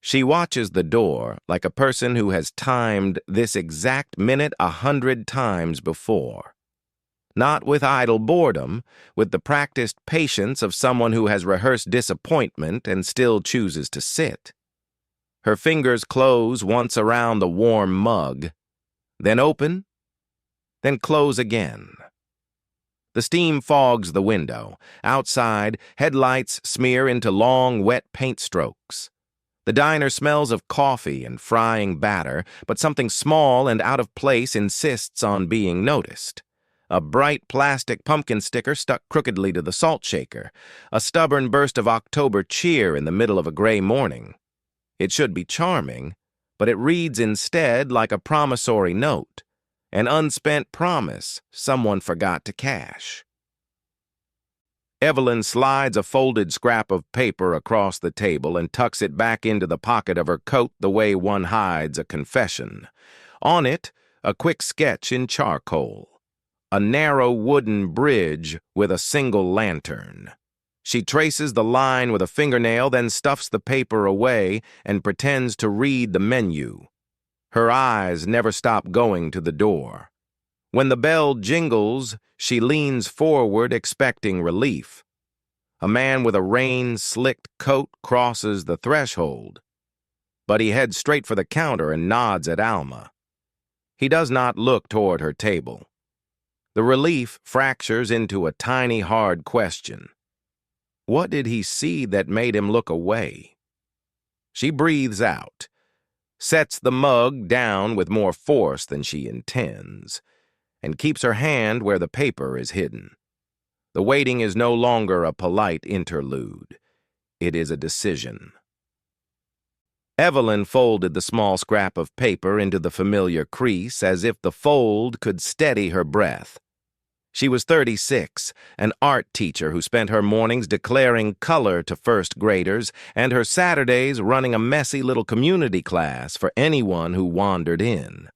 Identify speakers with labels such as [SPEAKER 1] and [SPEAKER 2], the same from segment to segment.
[SPEAKER 1] She watches the door like a person who has timed this exact minute 100 times before. Not with idle boredom, with the practiced patience of someone who has rehearsed disappointment and still chooses to sit. Her fingers close once around the warm mug, then open, then close again. The steam fogs the window. Outside, headlights smear into long, wet paint strokes. The diner smells of coffee and frying batter, but something small and out of place insists on being noticed. A bright plastic pumpkin sticker stuck crookedly to the salt shaker, a stubborn burst of October cheer in the middle of a gray morning. It should be charming, but it reads instead like a promissory note, an unspent promise someone forgot to cash. Evelyn slides a folded scrap of paper across the table and tucks it back into the pocket of her coat the way one hides a confession. On it, a quick sketch in charcoal. A narrow wooden bridge with a single lantern. She traces the line with a fingernail, then stuffs the paper away and pretends to read the menu. Her eyes never stop going to the door. When the bell jingles, she leans forward expecting relief. A man with a rain-slicked coat crosses the threshold, but he heads straight for the counter and nods at Alma. He does not look toward her table. The relief fractures into a tiny, hard question. What did he see that made him look away? She breathes out, sets the mug down with more force than she intends, and keeps her hand where the paper is hidden. The waiting is no longer a polite interlude. It is a decision. Evelyn folded the small scrap of paper into the familiar crease as if the fold could steady her breath. She was 36, an art teacher who spent her mornings declaring color to first graders and her Saturdays running a messy little community class for anyone who wandered in.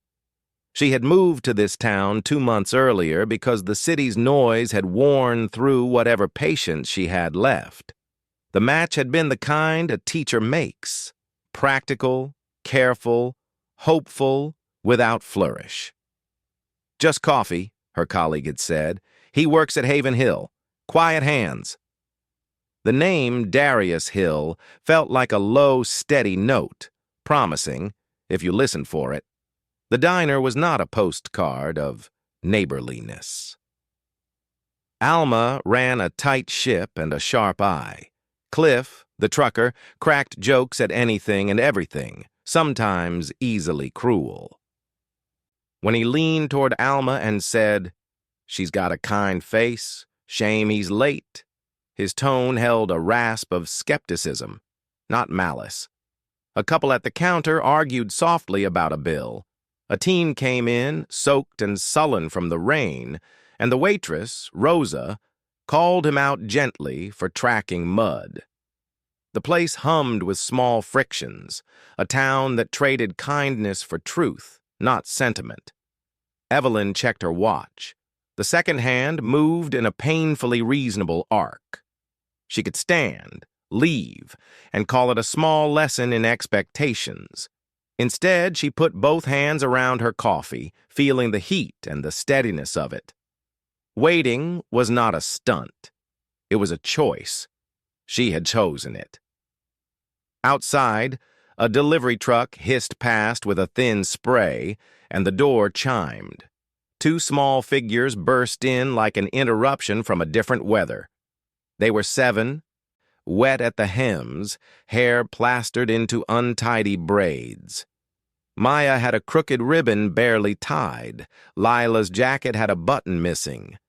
[SPEAKER 1] She had moved to this town 2 months earlier because the city's noise had worn through whatever patience she had left. The match had been the kind a teacher makes. Practical, careful, hopeful, without flourish. "Just coffee," her colleague had said. "He works at Haven Hill. Quiet hands." The name Darius Hill felt like a low, steady note, promising, if you listened for it. The diner was not a postcard of neighborliness. Alma ran a tight ship and a sharp eye. Cliff, the trucker, cracked jokes at anything and everything, sometimes easily cruel. When he leaned toward Alma and said, "She's got a kind face, shame he's late," his tone held a rasp of skepticism, not malice. A couple at the counter argued softly about a bill. A team came in, soaked and sullen from the rain, and the waitress, Rosa, called him out gently for tracking mud. The place hummed with small frictions, a town that traded kindness for truth, not sentiment. Evelyn checked her watch. The second hand moved in a painfully reasonable arc. She could stand, leave, and call it a small lesson in expectations. Instead, she put both hands around her coffee, feeling the heat and the steadiness of it. Waiting was not a stunt. It was a choice. She had chosen it. Outside, a delivery truck hissed past with a thin spray, and the door chimed. 2 small figures burst in like an interruption from a different weather. They were 7, wet at the hems, hair plastered into untidy braids. Maya had a crooked ribbon barely tied. Lila's jacket had a button missing.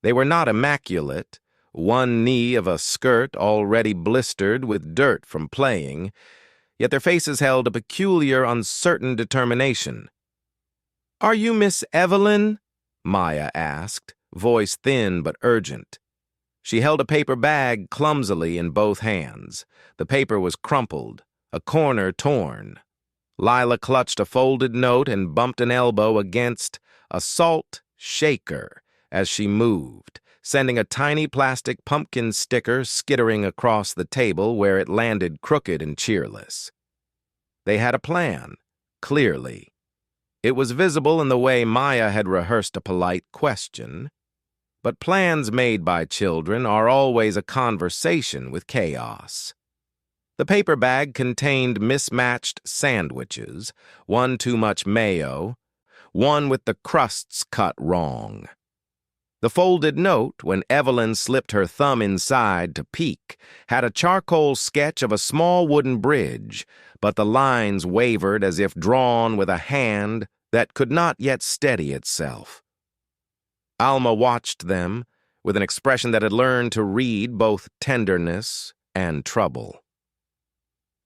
[SPEAKER 1] They were not immaculate, one knee of a skirt already blistered with dirt from playing, yet their faces held a peculiar, uncertain determination. "Are you Miss Evelyn?" Maya asked, voice thin but urgent. She held a paper bag clumsily in both hands. The paper was crumpled, a corner torn. Lila clutched a folded note and bumped an elbow against a salt shaker as she moved, sending a tiny plastic pumpkin sticker skittering across the table where it landed crooked and cheerless. They had a plan, clearly. It was visible in the way Maya had rehearsed a polite question. But plans made by children are always a conversation with chaos. The paper bag contained mismatched sandwiches, one too much mayo, one with the crusts cut wrong. The folded note, when Evelyn slipped her thumb inside to peek, had a charcoal sketch of a small wooden bridge, but the lines wavered as if drawn with a hand that could not yet steady itself. Alma watched them with an expression that had learned to read both tenderness and trouble.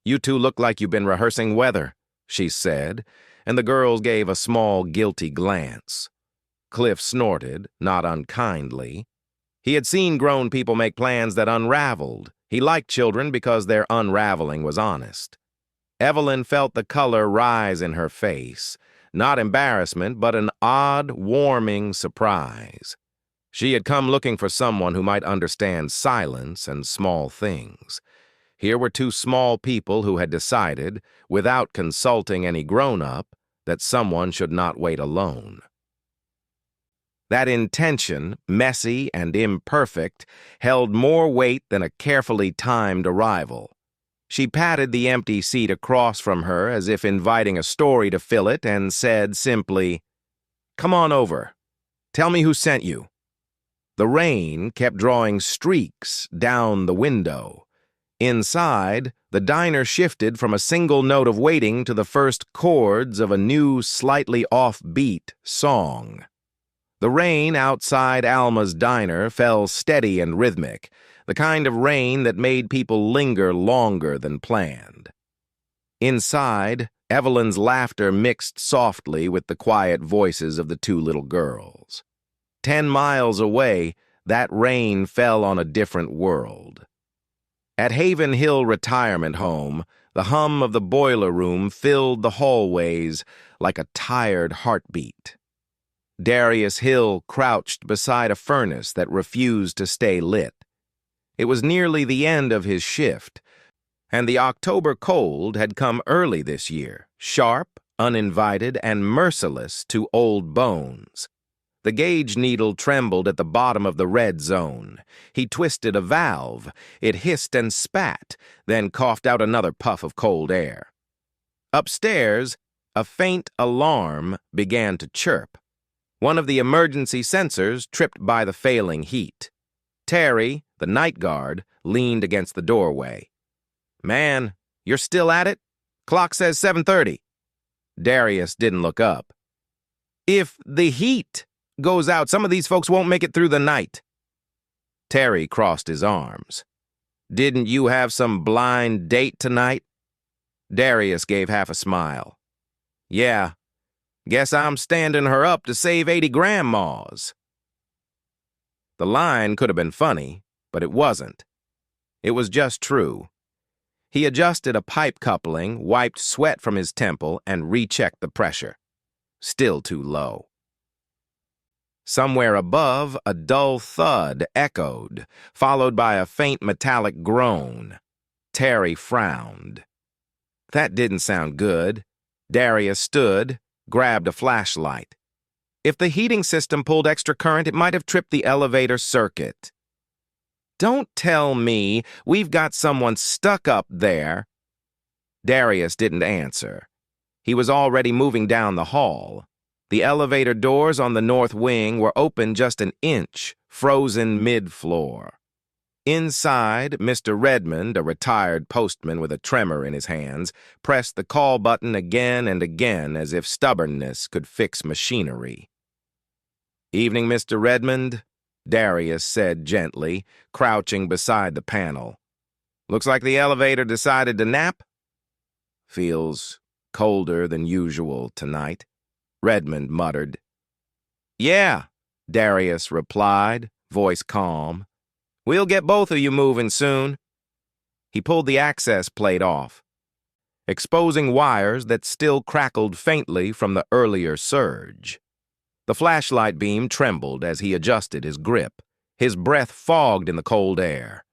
[SPEAKER 1] "You two look like you've been rehearsing weather," she said, and the girls gave a small, guilty glance. Cliff snorted, not unkindly. He had seen grown people make plans that unraveled. He liked children because their unraveling was honest. Evelyn felt the color rise in her face, not embarrassment, but an odd, warming surprise. She had come looking for someone who might understand silence and small things. Here were two small people who had decided, without consulting any grown-up, that someone should not wait alone. That intention, messy and imperfect, held more weight than a carefully timed arrival. She patted the empty seat across from her as if inviting a story to fill it and said simply, "Come on over. Tell me who sent you." The rain kept drawing streaks down the window. Inside, the diner shifted from a single note of waiting to the first chords of a new, slightly off-beat song. The rain outside Alma's diner fell steady and rhythmic, the kind of rain that made people linger longer than planned. Inside, Evelyn's laughter mixed softly with the quiet voices of the two little girls. 10 miles away, that rain fell on a different world. At Haven Hill Retirement Home, the hum of the boiler room filled the hallways like a tired heartbeat. Darius Hill crouched beside a furnace that refused to stay lit. It was nearly the end of his shift, and the October cold had come early this year, sharp, uninvited, and merciless to old bones. The gauge needle trembled at the bottom of the red zone. He twisted a valve. It hissed and spat, then coughed out another puff of cold air. Upstairs, a faint alarm began to chirp. One of the emergency sensors tripped by the failing heat. Terry, the night guard, leaned against the doorway. "Man, you're still at it? Clock says 7:30. Darius didn't look up. "If the heat goes out, some of these folks won't make it through the night." Terry crossed his arms. "Didn't you have some blind date tonight?" Darius gave half a smile. "Yeah. Guess I'm standing her up to save 80 grandmas." The line could have been funny, but it wasn't. It was just true. He adjusted a pipe coupling, wiped sweat from his temple, and rechecked the pressure. Still too low. Somewhere above, a dull thud echoed, followed by a faint metallic groan. Terry frowned. That didn't sound good. Darius stood, grabbed a flashlight. If the heating system pulled extra current, it might have tripped the elevator circuit. "Don't tell me we've got someone stuck up there." Darius didn't answer. He was already moving down the hall. The elevator doors on the north wing were open just an inch, frozen mid-floor. Inside, Mr. Redmond, a retired postman with a tremor in his hands, pressed the call button again and again as if stubbornness could fix machinery. "Evening, Mr. Redmond," Darius said gently, crouching beside the panel. "Looks like the elevator decided to nap." "Feels colder than usual tonight," Redmond muttered. "Yeah," Darius replied, voice calm. "We'll get both of you moving soon." He pulled the access plate off, exposing wires that still crackled faintly from the earlier surge. The flashlight beam trembled as he adjusted his grip. His breath fogged in the cold air.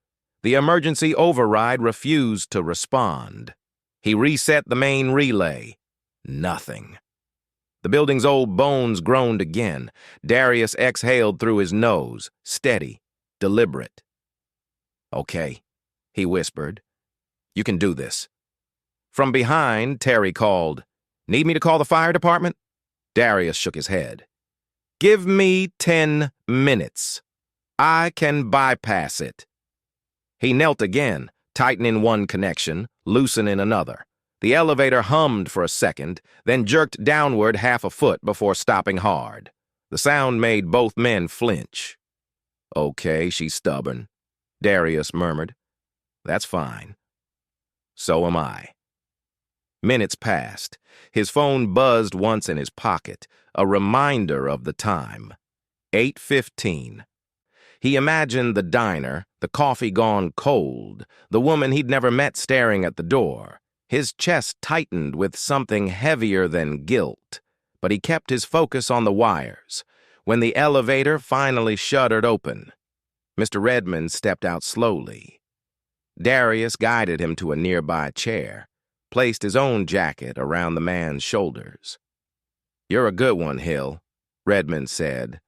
[SPEAKER 1] The emergency override refused to respond. He reset the main relay. Nothing. The building's old bones groaned again. Darius exhaled through his nose, steady, deliberate. "Okay," he whispered. "You can do this." From behind, Terry called, "Need me to call the fire department?" Darius shook his head. "Give me 10 minutes. I can bypass it." He knelt again, tightening one connection, loosening another. The elevator hummed for a second, then jerked downward half a foot before stopping hard. The sound made both men flinch. "Okay, she's stubborn," Darius murmured. "That's fine. So am I." Minutes passed. His phone buzzed once in his pocket, a reminder of the time. 8:15. He imagined the diner, the coffee gone cold, the woman he'd never met staring at the door. His chest tightened with something heavier than guilt, but he kept his focus on the wires. When the elevator finally shuttered open, Mr. Redmond stepped out slowly. Darius guided him to a nearby chair, placed his own jacket around the man's shoulders. "You're a good one, Hill," Redmond said.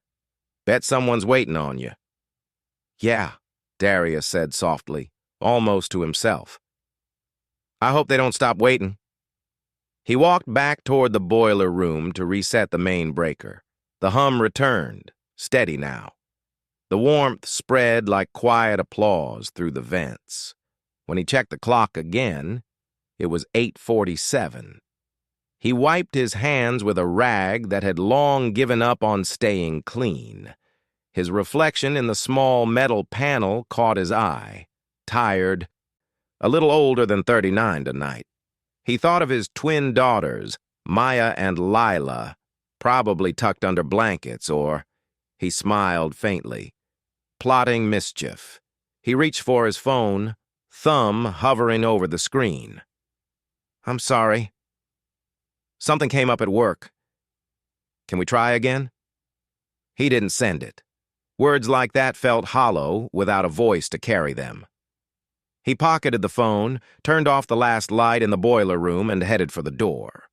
[SPEAKER 1] "Bet someone's waiting on you." "Yeah," Darius said softly, almost to himself. "I hope they don't stop waiting." He walked back toward the boiler room to reset the main breaker. The hum returned, steady now. The warmth spread like quiet applause through the vents. When he checked the clock again, it was 8:47. He wiped his hands with a rag that had long given up on staying clean. His reflection in the small metal panel caught his eye. Tired, a little older than 39 tonight. He thought of his twin daughters, Maya and Lila, probably tucked under blankets, or, he smiled faintly, plotting mischief. He reached for his phone, thumb hovering over the screen. "I'm sorry. Something came up at work. Can we try again?" He didn't send it. Words like that felt hollow without a voice to carry them. He pocketed the phone, turned off the last light in the boiler room, and headed for the door.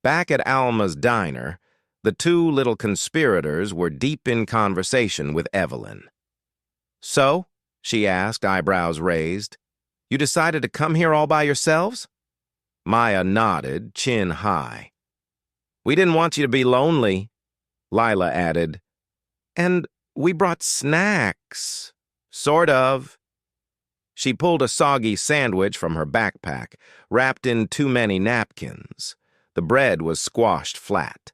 [SPEAKER 1] Back at Alma's diner, the two little conspirators were deep in conversation with Evelyn. "So," she asked, eyebrows raised, "you decided to come here all by yourselves?" Maya nodded, chin high. "We didn't want you to be lonely," Lila added. "And we brought snacks. Sort of." She pulled a soggy sandwich from her backpack, wrapped in too many napkins. The bread was squashed flat.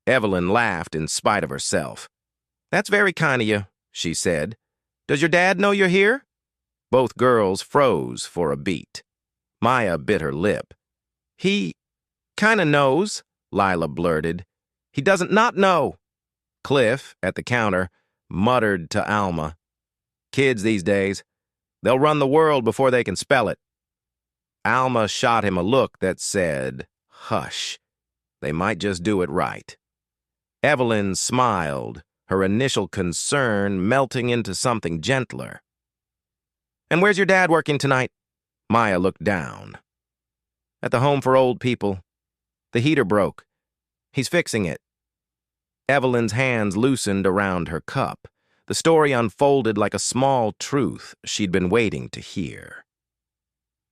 [SPEAKER 1] Evelyn laughed in spite of herself. "That's very kind of you," she said. "Does your dad know you're here?" Both girls froze for a beat. Maya bit her lip. "He kinda knows," Lila blurted. "He doesn't not know." Cliff, at the counter, muttered to Alma. "Kids these days, they'll run the world before they can spell it." Alma shot him a look that said, "Hush. They might just do it right." Evelyn smiled, her initial concern melting into something gentler. "And where's your dad working tonight?" Maya looked down. "At the home for old people. The heater broke. He's fixing it." Evelyn's hands loosened around her cup. The story unfolded like a small truth she'd been waiting to hear.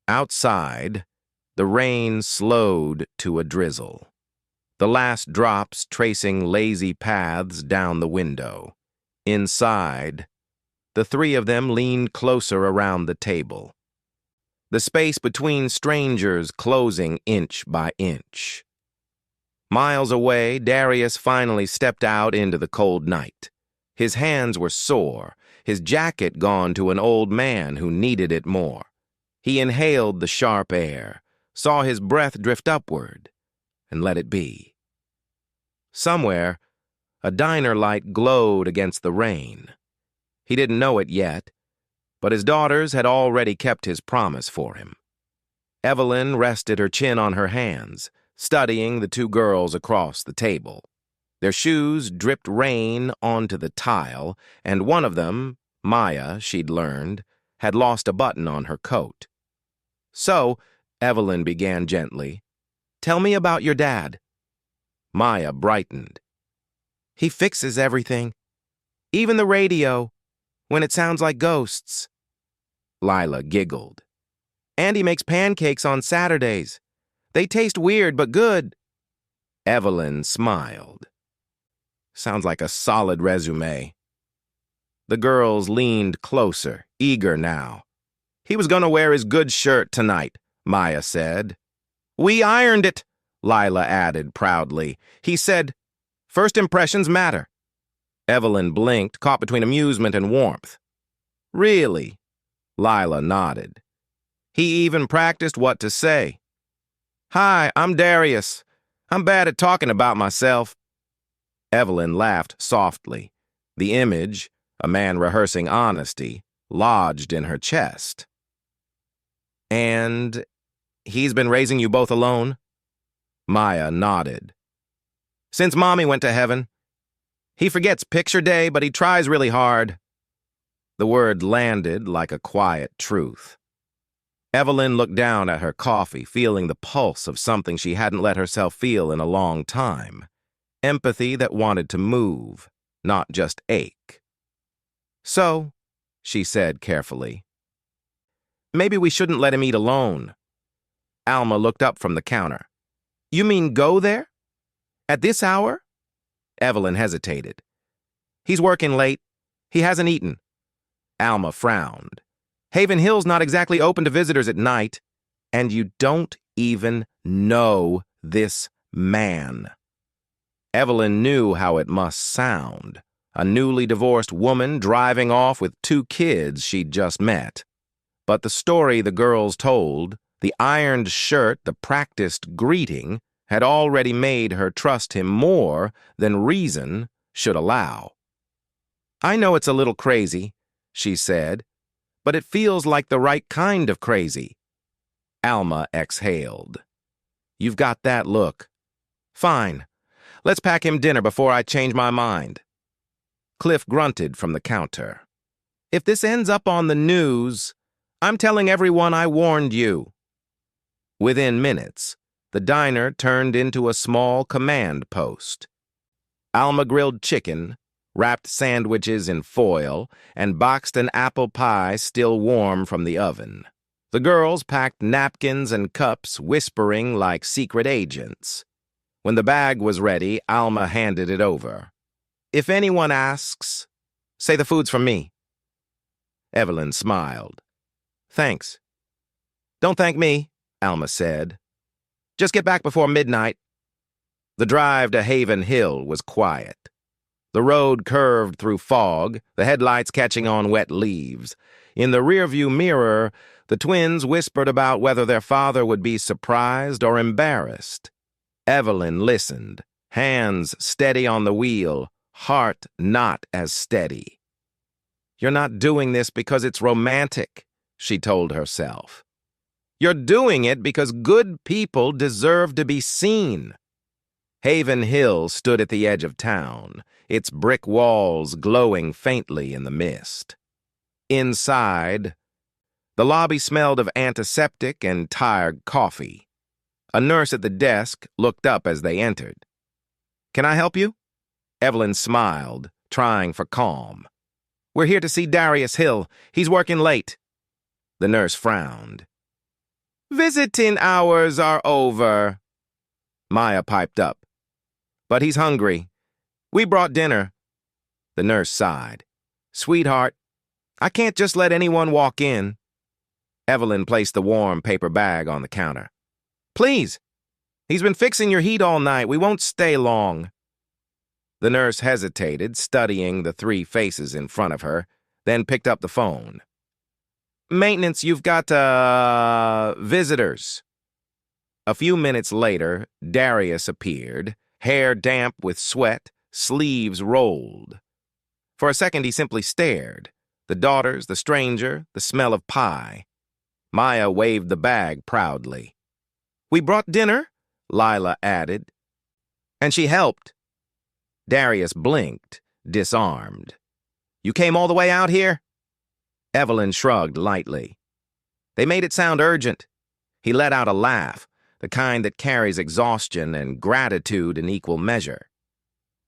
[SPEAKER 1] Outside, the rain slowed to a drizzle, the last drops tracing lazy paths down the window. Inside, the three of them leaned closer around the table, the space between strangers closing inch by inch. Miles away, Darius finally stepped out into the cold night. His hands were sore, his jacket gone to an old man who needed it more. He inhaled the sharp air, saw his breath drift upward, and let it be. Somewhere, a diner light glowed against the rain. He didn't know it yet, but his daughters had already kept his promise for him. Evelyn rested her chin on her hands, studying the two girls across the table. Their shoes dripped rain onto the tile, and one of them, Maya, she'd learned, had lost a button on her coat. So, Evelyn began gently. "Tell me about your dad." Maya brightened. "He fixes everything, even the radio, when it sounds like ghosts." Lila giggled. "And he makes pancakes on Saturdays. They taste weird but good." Evelyn smiled. "Sounds like a solid resume." The girls leaned closer, eager now. "He was going to wear his good shirt tonight," Maya said. "We ironed it," Lila added proudly. "He said, 'First impressions matter.'" Evelyn blinked, caught between amusement and warmth. "Really?" Lila nodded. "He even practiced what to say. 'Hi, I'm Darius. I'm bad at talking about myself.'" Evelyn laughed softly. The image, a man rehearsing honesty, lodged in her chest. "And he's been raising you both alone?" Maya nodded. "Since Mommy went to heaven. He forgets picture day, but he tries really hard." The word landed like a quiet truth. Evelyn looked down at her coffee, feeling the pulse of something she hadn't let herself feel in a long time. Empathy that wanted to move, not just ache. "So," she said carefully, "maybe we shouldn't let him eat alone." Alma looked up from the counter. "You mean go there? At this hour?" Evelyn hesitated. "He's working late. He hasn't eaten." Alma frowned. "Haven Hill's not exactly open to visitors at night. And you don't even know this man." Evelyn knew how it must sound. A newly divorced woman driving off with 2 kids she'd just met. But the story the girls told, the ironed shirt, the practiced greeting, had already made her trust him more than reason should allow. "I know it's a little crazy," she said, "but it feels like the right kind of crazy." Alma exhaled. "You've got that look. Fine. Let's pack him dinner before I change my mind." Cliff grunted from the counter. "If this ends up on the news, I'm telling everyone I warned you." Within minutes, the diner turned into a small command post. Alma grilled chicken, wrapped sandwiches in foil, and boxed an apple pie still warm from the oven. The girls packed napkins and cups, whispering like secret agents. When the bag was ready, Alma handed it over. "If anyone asks, say the food's from me." Evelyn smiled. "Thanks." "Don't thank me," Alma said. "Just get back before midnight." The drive to Haven Hill was quiet. The road curved through fog, the headlights catching on wet leaves. In the rearview mirror, the twins whispered about whether their father would be surprised or embarrassed. Evelyn listened, hands steady on the wheel, heart not as steady. "You're not doing this because it's romantic," she told herself. "You're doing it because good people deserve to be seen." Haven Hill stood at the edge of town, its brick walls glowing faintly in the mist. Inside, the lobby smelled of antiseptic and tired coffee. A nurse at the desk looked up as they entered. "Can I help you?" Evelyn smiled, trying for calm. "We're here to see Darius Hill. He's working late." The nurse frowned. "Visiting hours are over." Maya piped up. "But he's hungry. We brought dinner." The nurse sighed. "Sweetheart, I can't just let anyone walk in." Evelyn placed the warm paper bag on the counter. "Please. He's been fixing your heat all night. We won't stay long." The nurse hesitated, studying the 3 faces in front of her, then picked up the phone. "Maintenance, you've got, visitors." A few minutes later, Darius appeared, hair damp with sweat, sleeves rolled. For a second he simply stared. The daughters, the stranger, the smell of pie. Maya waved the bag proudly. "We brought dinner," Lila added. "And she helped." Darius blinked, disarmed. "You came all the way out here?" Evelyn shrugged lightly. "They made it sound urgent. He let out a laugh, the kind that carries exhaustion and gratitude in equal measure.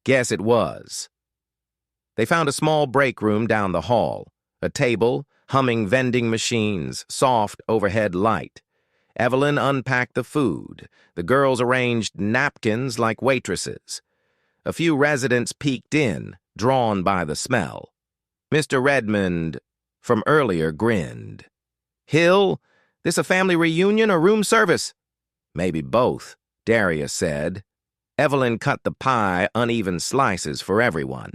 [SPEAKER 1] Guess it was. They found a small break room down the hall, a table, humming vending machines, soft overhead light. Evelyn unpacked the food. The girls arranged napkins like waitresses. A few residents peeked in, drawn by the smell. Mr. Redmond, from earlier, grinned. "Hill, this a family reunion or room service?" "Maybe both," Darius said. Evelyn cut the pie uneven slices for everyone.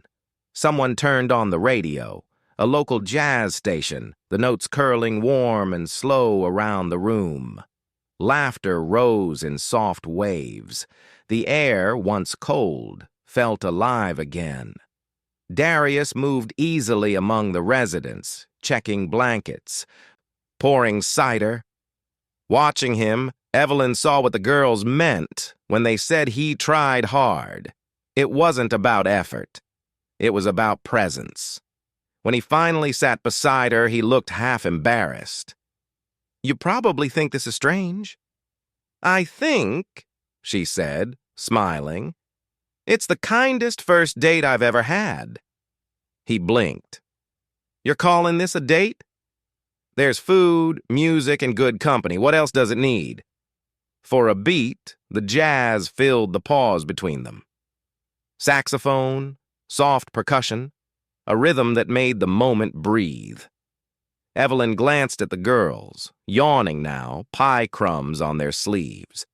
[SPEAKER 1] Someone turned on the radio, a local jazz station, the notes curling warm and slow around the room. Laughter rose in soft waves. The air, once cold, felt alive again. Darius moved easily among the residents, checking blankets, pouring cider. Watching him, Evelyn saw what the girls meant when they said he tried hard. It wasn't about effort. It was about presence. When he finally sat beside her, he looked half embarrassed. "You probably think this is strange." "I think," she said, smiling, "it's the kindest first date I've ever had." He blinked. "You're calling this a date? There's food, music, and good company. What else does it need?" For a beat, the jazz filled the pause between them. Saxophone, soft percussion, a rhythm that made the moment breathe. Evelyn glanced at the girls, yawning now, pie crumbs on their sleeves.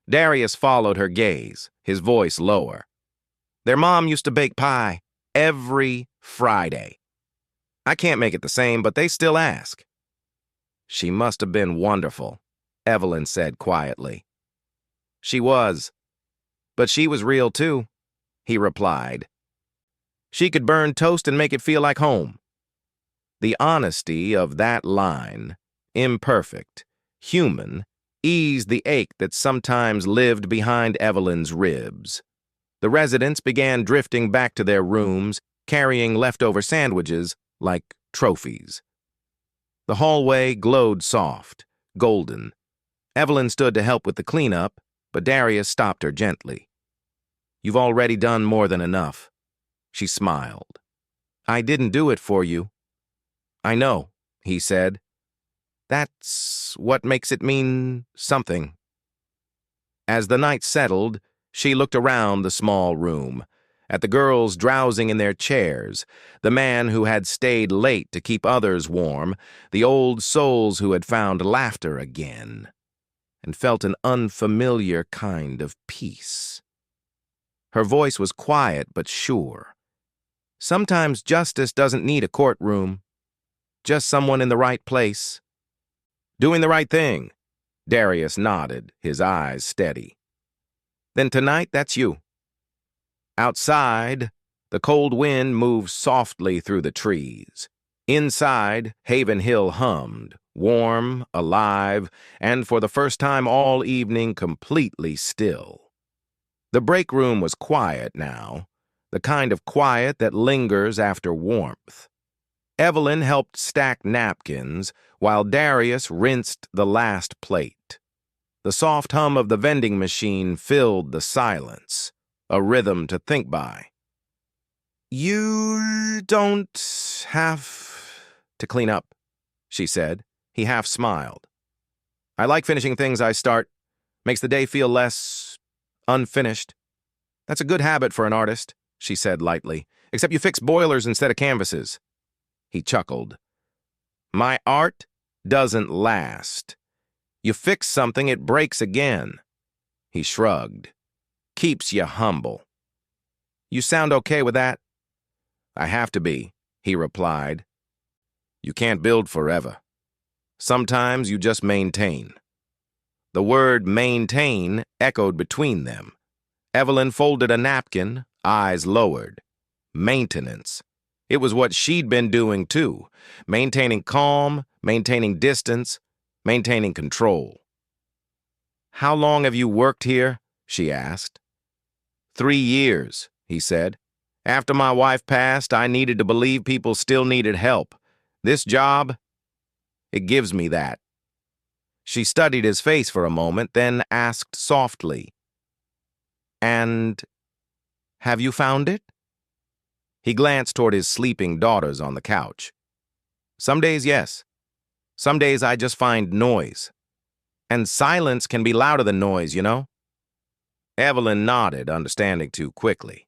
[SPEAKER 1] Darius followed her gaze, his voice lower. "Their mom used to bake pie every Friday. I can't make it the same, but they still ask." "She must have been wonderful," Evelyn said quietly. "She was. But she was real too," he replied. "She could burn toast and make it feel like home." The honesty of that line, imperfect, human, eased the ache that sometimes lived behind Evelyn's ribs. The residents began drifting back to their rooms, carrying leftover sandwiches like trophies. The hallway glowed soft, golden. Evelyn stood to help with the cleanup, but Darius stopped her gently. "You've already done more than enough." She smiled. "I didn't do it for you." "I know," he said. "That's what makes it mean something." As the night settled, she looked around the small room, at the girls drowsing in their chairs, the man who had stayed late to keep others warm, the old souls who had found laughter again, and felt an unfamiliar kind of peace. Her voice was quiet but sure. Sometimes justice doesn't need a courtroom, just someone in the right place. "Doing the right thing," Darius nodded, his eyes steady. "Then tonight, that's you." Outside, the cold wind moved softly through the trees. Inside, Haven Hill hummed, warm, alive, and for the first time all evening completely still. The break room was quiet now, the kind of quiet that lingers after warmth. Evelyn helped stack napkins, while Darius rinsed the last plate. The soft hum of the vending machine filled the silence, a rhythm to think by. "You don't have to clean up," she said. He half smiled. "I like finishing things I start. Makes the day feel less unfinished." "That's a good habit for an artist," she said lightly, "except you fix boilers instead of canvases." He chuckled. "My art doesn't last. You fix something, it breaks again." He shrugged. "Keeps you humble." "You sound okay with that?" "I have to be," he replied. "You can't build forever. Sometimes you just maintain." The word maintain echoed between them. Evelyn folded a napkin, eyes lowered. Maintenance. It was what she'd been doing too, maintaining calm, maintaining distance, maintaining control. "How long have you worked here?" she asked. 3 years, he said. "After my wife passed, I needed to believe people still needed help. This job, it gives me that." She studied his face for a moment, then asked softly, "And have you found it?" He glanced toward his sleeping daughters on the couch. "Some days, yes. Some days I just find noise. And silence can be louder than noise, you know?" Evelyn nodded, understanding too quickly,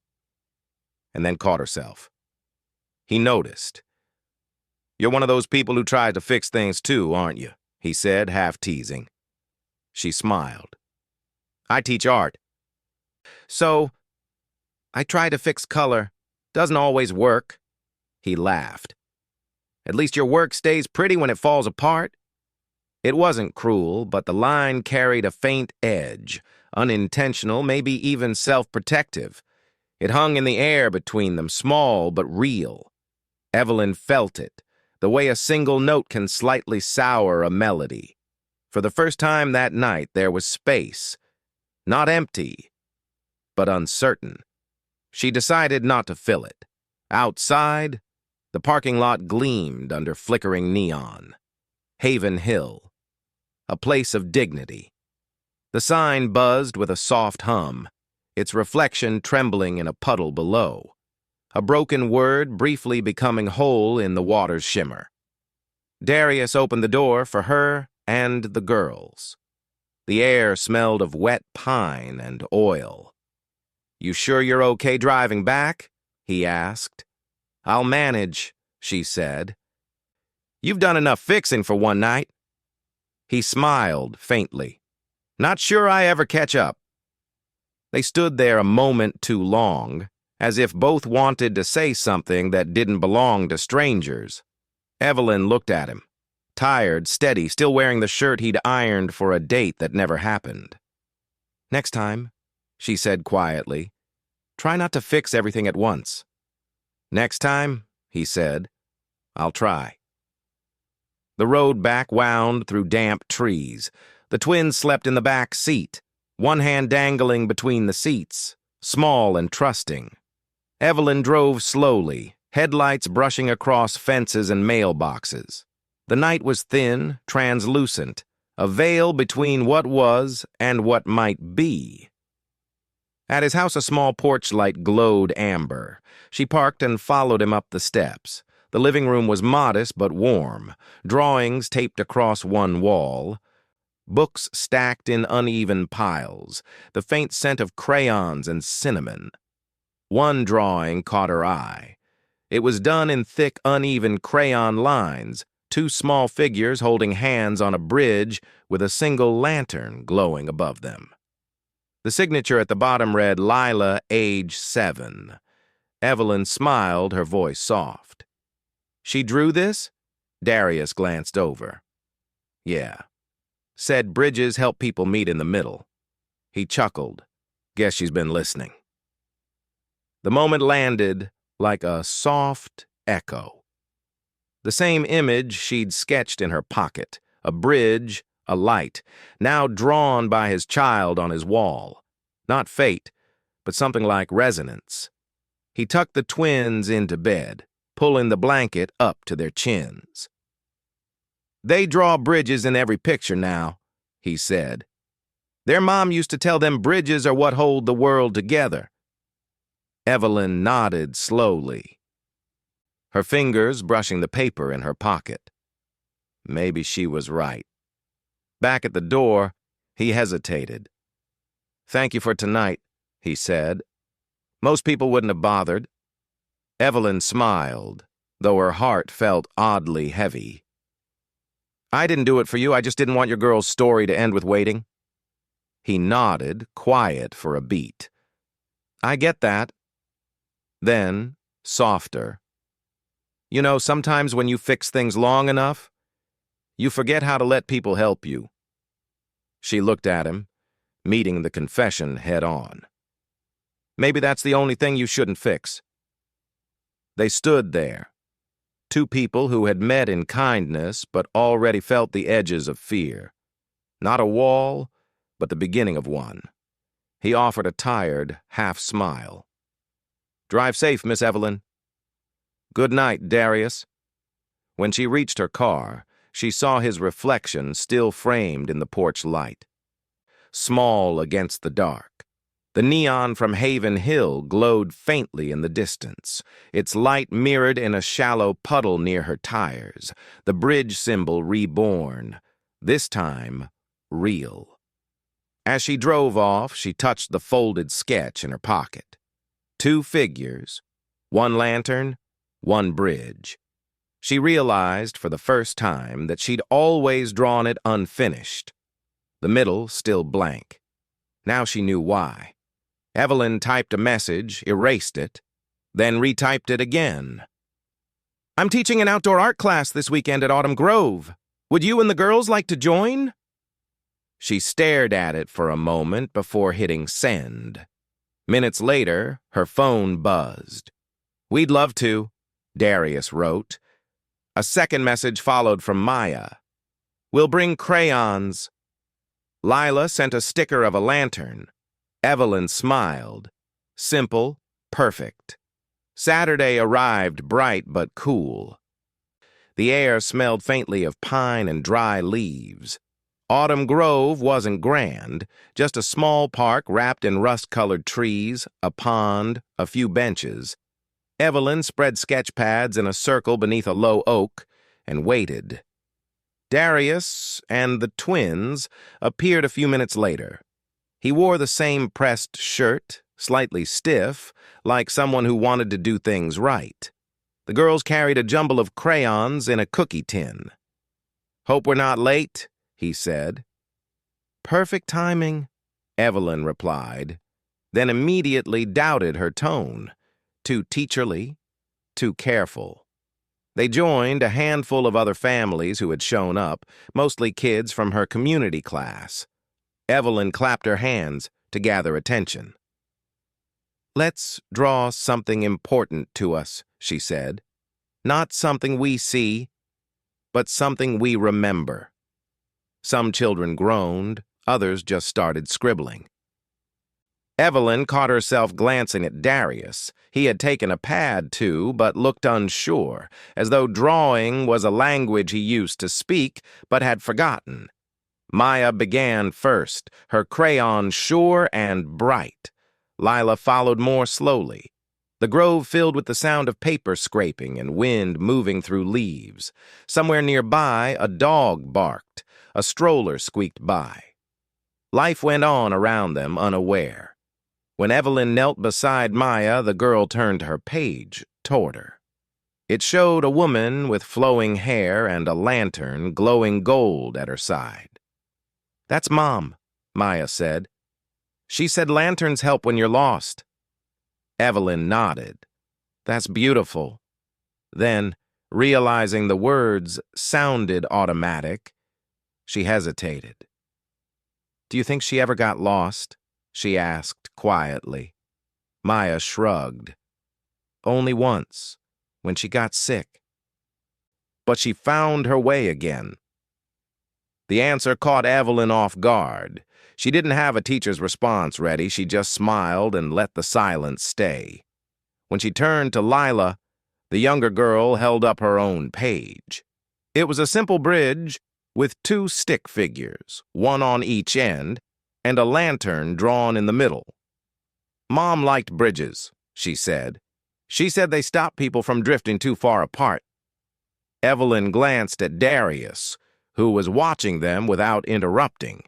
[SPEAKER 1] and then caught herself. He noticed. "You're one of those people who tries to fix things too, aren't you?" he said, half teasing. She smiled. "I teach art. So, I try to fix color. Doesn't always work." He laughed. "At least your work stays pretty when it falls apart." It wasn't cruel, but the line carried a faint edge, unintentional, maybe even self-protective. It hung in the air between them, small but real. Evelyn felt it, the way a single note can slightly sour a melody. For the first time that night, there was space. Not empty, but uncertain. She decided not to fill it. Outside, the parking lot gleamed under flickering neon. Haven Hill, a place of dignity. The sign buzzed with a soft hum, its reflection trembling in a puddle below. A broken word briefly becoming whole in the water's shimmer. Darius opened the door for her and the girls. The air smelled of wet pine and oil. "You sure you're okay driving back?" he asked. "I'll manage," she said. "You've done enough fixing for one night." He smiled faintly. "Not sure I ever catch up." They stood there a moment too long, as if both wanted to say something that didn't belong to strangers. Evelyn looked at him, tired, steady, still wearing the shirt he'd ironed for a date that never happened. "Next time," she said quietly, "try not to fix everything at once." "Next time," he said, "I'll try." The road back wound through damp trees. The twins slept in the back seat, one hand dangling between the seats, small and trusting. Evelyn drove slowly, headlights brushing across fences and mailboxes. The night was thin, translucent, a veil between what was and what might be. At his house, a small porch light glowed amber. She parked and followed him up the steps. The living room was modest but warm, drawings taped across one wall, books stacked in uneven piles, the faint scent of crayons and cinnamon. One drawing caught her eye. It was done in thick, uneven crayon lines, two small figures holding hands on a bridge with a single lantern glowing above them. The signature at the bottom read, "Lila, age 7. Evelyn smiled, her voice soft. "She drew this?" Darius glanced over. "Yeah. Said bridges help people meet in the middle." He chuckled. "Guess she's been listening." The moment landed like a soft echo. The same image she'd sketched in her pocket, a bridge, a light, now drawn by his child on his wall. Not fate, but something like resonance. He tucked the twins into bed, pulling the blanket up to their chins. "They draw bridges in every picture now," he said. "Their mom used to tell them bridges are what hold the world together." Evelyn nodded slowly, her fingers brushing the paper in her pocket. Maybe she was right. Back at the door, he hesitated. "Thank you for tonight," he said. "Most people wouldn't have bothered." Evelyn smiled, though her heart felt oddly heavy. "I didn't do it for you, I just didn't want your girl's story to end with waiting." He nodded, quiet for a beat. "I get that." Then, softer. "You know, sometimes when you fix things long enough, you forget how to let people help you." She looked at him, meeting the confession head on. "Maybe that's the only thing you shouldn't fix." They stood there, two people who had met in kindness but already felt the edges of fear. Not a wall, but the beginning of one. He offered a tired, half smile. "Drive safe, Miss Evelyn." "Good night, Darius." When she reached her car, She saw his reflection still framed in the porch light. Small against the dark, the neon from Haven Hill glowed faintly in the distance, its light mirrored in a shallow puddle near her tires, the bridge symbol reborn, this time real. As she drove off, she touched the folded sketch in her pocket. 2 figures, 1 lantern, 1 bridge. She realized for the first time that she'd always drawn it unfinished, the middle still blank. Now she knew why. Evelyn typed a message, erased it, then retyped it again. "I'm teaching an outdoor art class this weekend at Autumn Grove. Would you and the girls like to join?" She stared at it for a moment before hitting send. Minutes later, her phone buzzed. "We'd love to," Darius wrote. A second message followed from Maya. "We'll bring crayons." Lila sent a sticker of a lantern. Evelyn smiled. Simple, perfect. Saturday arrived bright but cool. The air smelled faintly of pine and dry leaves. Autumn Grove wasn't grand, just a small park wrapped in rust-colored trees, a pond, a few benches. Evelyn spread sketch pads in a circle beneath a low oak and waited. Darius and the twins appeared a few minutes later. He wore the same pressed shirt, slightly stiff, like someone who wanted to do things right. The girls carried a jumble of crayons in a cookie tin. "Hope we're not late," he said. "Perfect timing," Evelyn replied, then immediately doubted her tone. Too teacherly, too careful. They joined a handful of other families who had shown up, mostly kids from her community class. Evelyn clapped her hands to gather attention. "Let's draw something important to us," she said. "Not something we see, but something we remember." Some children groaned, others just started scribbling. Evelyn caught herself glancing at Darius. He had taken a pad, too, but looked unsure, as though drawing was a language he used to speak, but had forgotten. Maya began first, her crayon sure and bright. Lila followed more slowly. The grove filled with the sound of paper scraping and wind moving through leaves. Somewhere nearby, a dog barked. A stroller squeaked by. Life went on around them, unaware. When Evelyn knelt beside Maya, the girl turned her page toward her. It showed a woman with flowing hair and a lantern glowing gold at her side. "That's Mom," Maya said. "She said lanterns help when you're lost." Evelyn nodded. "That's beautiful." Then, realizing the words sounded automatic, she hesitated. "Do you think she ever got lost?" she asked quietly. Maya shrugged. "Only once, when she got sick. But she found her way again." The answer caught Evelyn off guard. She didn't have a teacher's response ready. She just smiled and let the silence stay. When she turned to Lila, the younger girl held up her own page. It was a simple bridge with 2 stick figures, 1 on each end, and a lantern drawn in the middle. "Mom liked bridges," she said. "She said they stop people from drifting too far apart." Evelyn glanced at Darius, who was watching them without interrupting.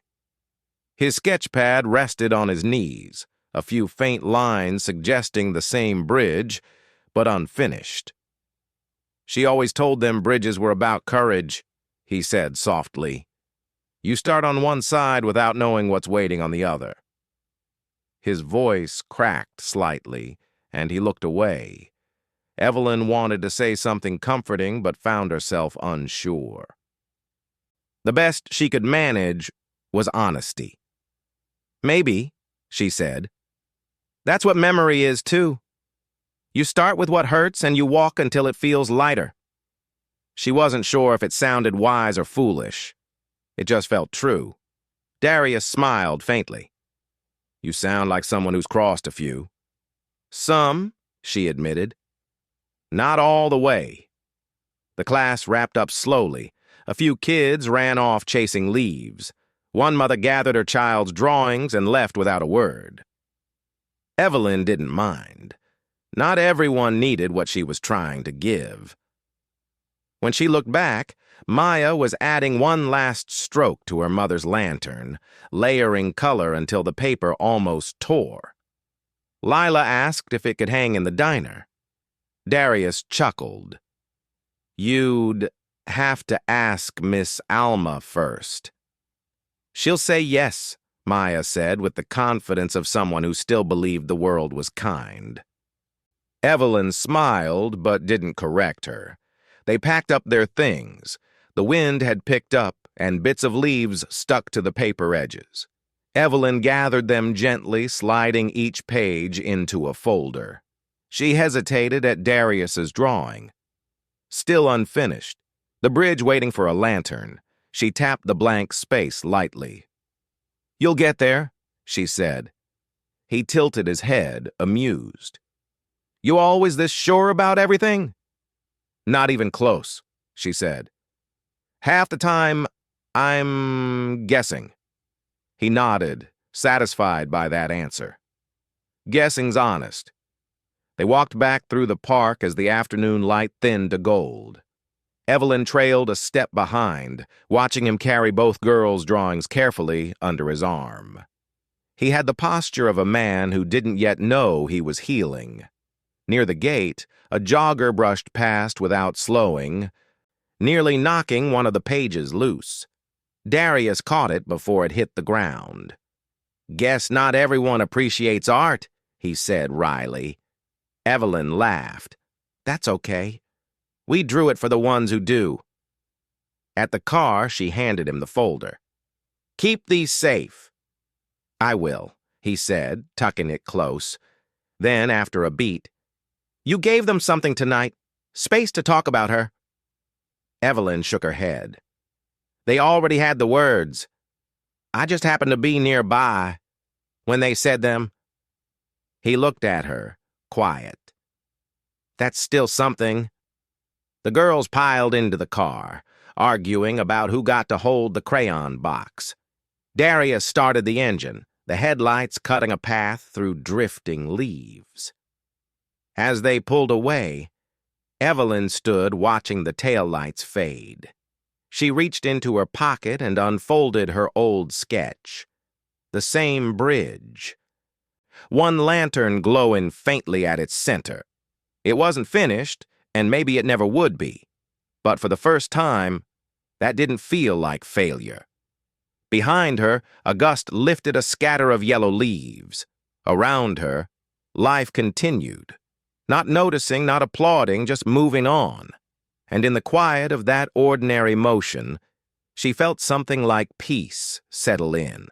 [SPEAKER 1] His sketchpad rested on his knees, a few faint lines suggesting the same bridge, but unfinished. "She always told them bridges were about courage," he said softly. "You start on one side without knowing what's waiting on the other." His voice cracked slightly, and he looked away. Evelyn wanted to say something comforting, but found herself unsure. The best she could manage was honesty. "Maybe," she said. "That's what memory is, too. You start with what hurts and you walk until it feels lighter." She wasn't sure if it sounded wise or foolish. It just felt true. Darius smiled faintly. "You sound like someone who's crossed a few." "Some," she admitted. "Not all the way." The class wrapped up slowly. A few kids ran off chasing leaves. One mother gathered her child's drawings and left without a word. Evelyn didn't mind. Not everyone needed what she was trying to give. When she looked back, Maya was adding one last stroke to her mother's lantern, layering color until the paper almost tore. Lila asked if it could hang in the diner. Darius chuckled. "You'd have to ask Miss Alma first." "She'll say yes," Maya said with the confidence of someone who still believed the world was kind. Evelyn smiled but didn't correct her. They packed up their things. The wind had picked up, and bits of leaves stuck to the paper edges. Evelyn gathered them gently, sliding each page into a folder. She hesitated at Darius's drawing. Still unfinished, the bridge waiting for a lantern, she tapped the blank space lightly. "You'll get there," she said. He tilted his head, amused. "You always this sure about everything?" "Not even close," she said. "Half the time, I'm guessing." He nodded, satisfied by that answer. Guessing's honest. They walked back through the park as the afternoon light thinned to gold. Evelyn trailed a step behind, watching him carry both girls' drawings carefully under his arm. He had the posture of a man who didn't yet know he was healing. Near the gate, a jogger brushed past without slowing, nearly knocking one of the pages loose. Darius caught it before it hit the ground. "Guess not everyone appreciates art," he said wryly. Evelyn laughed. "That's okay. We drew it for the ones who do." At the car, she handed him the folder. "Keep these safe." "I will," he said, tucking it close. Then, after a beat, "You gave them something tonight. Space to talk about her." Evelyn shook her head. "They already had the words. I just happened to be nearby when they said them." He looked at her, quiet. "That's still something." The girls piled into the car, arguing about who got to hold the crayon box. Darius started the engine, the headlights cutting a path through drifting leaves. As they pulled away, Evelyn stood watching the taillights fade. She reached into her pocket and unfolded her old sketch. The same bridge. One lantern glowing faintly at its center. It wasn't finished, and maybe it never would be. But for the first time, that didn't feel like failure. Behind her, a gust lifted a scatter of yellow leaves. Around her, life continued. Not noticing, not applauding, just moving on. And in the quiet of that ordinary motion, she felt something like peace settle in.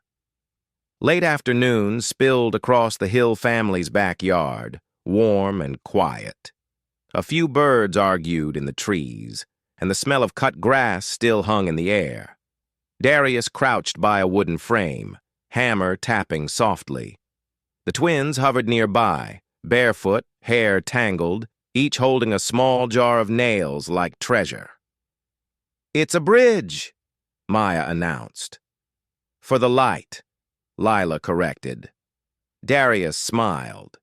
[SPEAKER 1] Late afternoon spilled across the Hill family's backyard, warm and quiet. A few birds argued in the trees, and the smell of cut grass still hung in the air. Darius crouched by a wooden frame, hammer tapping softly. The twins hovered nearby, barefoot, hair tangled, each holding a small jar of nails like treasure. "It's a bridge," Maya announced. "For the light," Lila corrected. Darius smiled.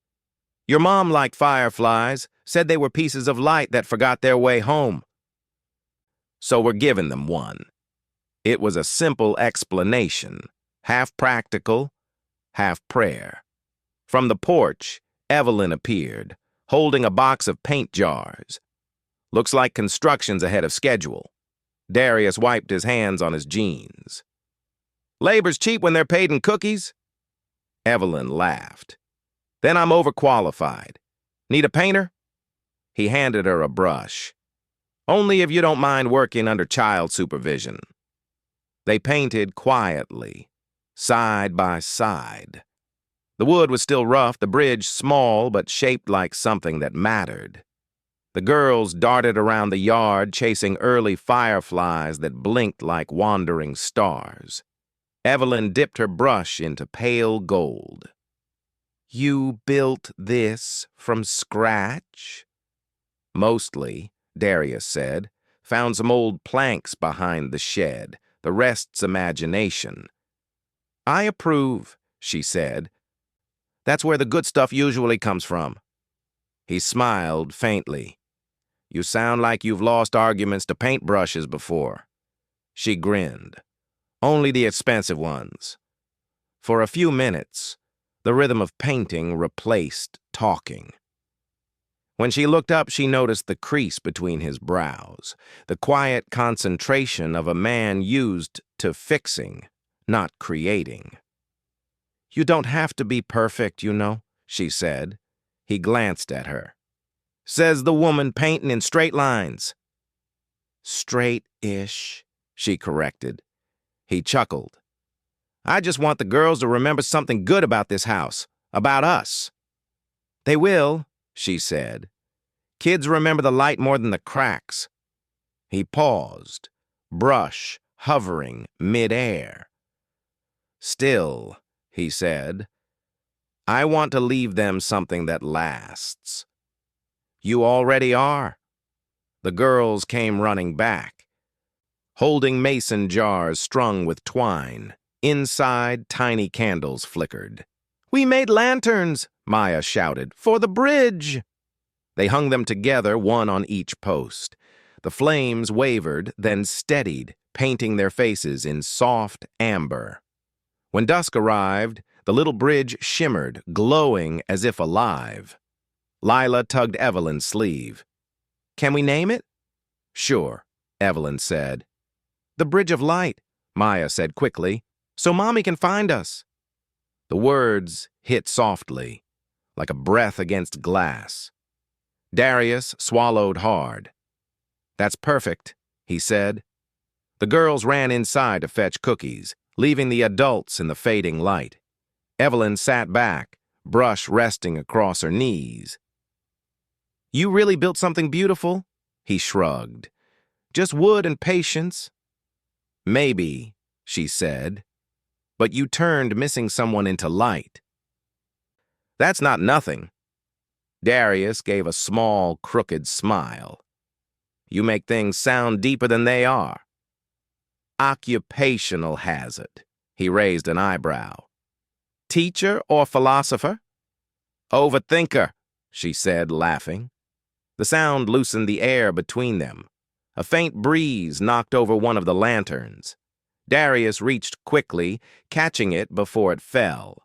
[SPEAKER 1] "Your mom liked fireflies, said they were pieces of light that forgot their way home. So we're giving them one." It was a simple explanation, half practical, half prayer. From the porch, Evelyn appeared, holding a box of paint jars. "Looks like construction's ahead of schedule." Darius wiped his hands on his jeans. "Labor's cheap when they're paid in cookies?" Evelyn laughed. "Then I'm overqualified. Need a painter?" He handed her a brush. "Only if you don't mind working under child supervision." They painted quietly, side by side. The wood was still rough, the bridge small but shaped like something that mattered. The girls darted around the yard chasing early fireflies that blinked like wandering stars. Evelyn dipped her brush into pale gold. "You built this from scratch?" "Mostly," Darius said, Found some old planks behind the shed. The rest's imagination. I approve, she said. That's where the good stuff usually comes from. He smiled faintly. You sound like you've lost arguments to paintbrushes before. She grinned. Only the expensive ones. For a few minutes, the rhythm of painting replaced talking. When she looked up, she noticed the crease between his brows, the quiet concentration of a man used to fixing, not creating. You don't have to be perfect, you know, she said. He glanced at her. Says the woman painting in straight lines. Straight-ish, she corrected. He chuckled. I just want the girls to remember something good about this house, about us. They will, she said. Kids remember the light more than the cracks. He paused, brush hovering mid-air. Still, he said, I want to leave them something that lasts. You already are. The girls came running back, holding mason jars strung with twine. Inside, tiny candles flickered. We made lanterns, Maya shouted, for the bridge. They hung them together, one on each post. The flames wavered, then steadied, painting their faces in soft amber. When dusk arrived, the little bridge shimmered, glowing as if alive. Lila tugged Evelyn's sleeve. Can we name it? Sure, Evelyn said. The Bridge of Light, Maya said quickly, so Mommy can find us. The words hit softly, like a breath against glass. Darius swallowed hard. That's perfect, he said. The girls ran inside to fetch cookies, leaving the adults in the fading light. Evelyn sat back, brush resting across her knees. You really built something beautiful? He shrugged. Just wood and patience. Maybe, she said, but you turned missing someone into light. That's not nothing. Darius gave a small, crooked smile. You make things sound deeper than they are. Occupational hazard. He raised an eyebrow. Teacher or philosopher? Overthinker, she said, laughing. The sound loosened the air between them. A faint breeze knocked over one of the lanterns. Darius reached quickly, catching it before it fell.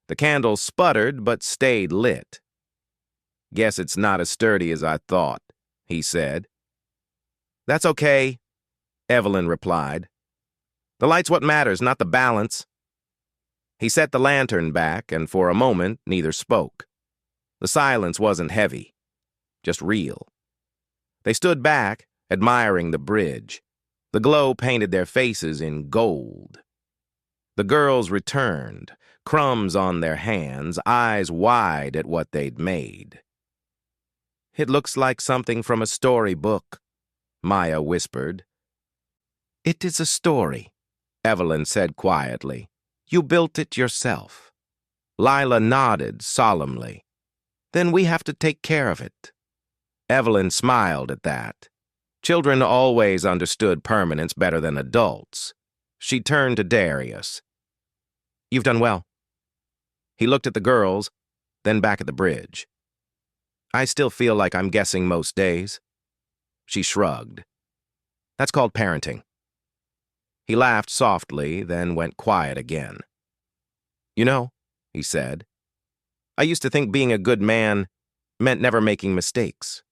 [SPEAKER 1] The candle sputtered but stayed lit. Guess it's not as sturdy as I thought, he said. That's okay, Evelyn replied. The light's what matters, not the balance. He set the lantern back, and for a moment, neither spoke. The silence wasn't heavy, just real. They stood back, admiring the bridge. The glow painted their faces in gold. The girls returned, crumbs on their hands, eyes wide at what they'd made. It looks like something from a storybook, Maya whispered. It is a story, Evelyn said quietly. You built it yourself. Lila nodded solemnly. Then we have to take care of it. Evelyn smiled at that. Children always understood permanence better than adults. She turned to Darius. You've done well. He looked at the girls, then back at the bridge. I still feel like I'm guessing most days. She shrugged. That's called parenting. He laughed softly, then went quiet again. You know, he said, I used to think being a good man meant never making mistakes.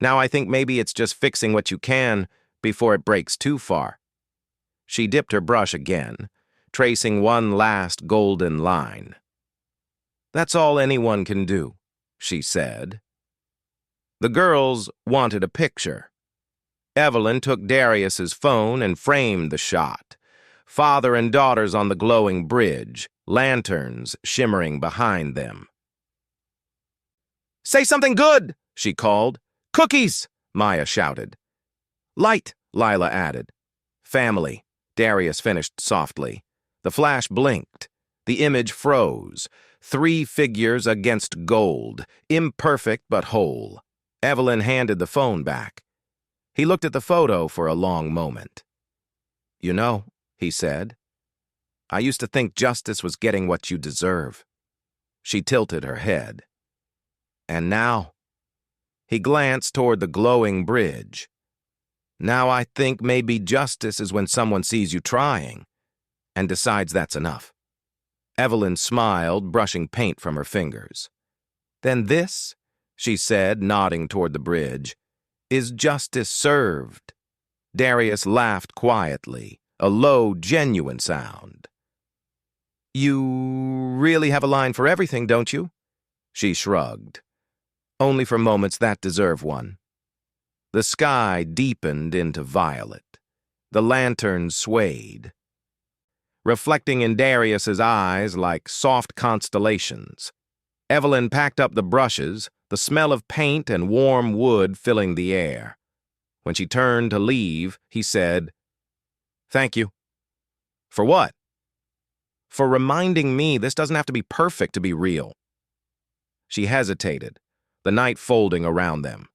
[SPEAKER 1] Now I think maybe it's just fixing what you can before it breaks too far. She dipped her brush again, tracing one last golden line. That's all anyone can do, she said. The girls wanted a picture. Evelyn took Darius's phone and framed the shot. Father and daughters on the glowing bridge, lanterns shimmering behind them. Say something good, she called. Cookies, Maya shouted. Light, Lila added. Family, Darius finished softly. The flash blinked. The image froze. 3 figures against gold, imperfect but whole. Evelyn handed the phone back. He looked at the photo for a long moment. "You know," he said, "I used to think justice was getting what you deserve." She tilted her head. "And now?" He glanced toward the glowing bridge. "Now I think maybe justice is when someone sees you trying and decides that's enough." Evelyn smiled, brushing paint from her fingers. "Then this," she said, nodding toward the bridge, "is justice served." Darius laughed quietly, a low, genuine sound. "You really have a line for everything, don't you?" She shrugged. "Only for moments that deserve one." The sky deepened into violet. The lanterns swayed, reflecting in Darius's eyes like soft constellations. Evelyn packed up the brushes, the smell of paint and warm wood filling the air. When she turned to leave, he said, "Thank you." "For what?" "For reminding me this doesn't have to be perfect to be real." She hesitated, the night folding around them.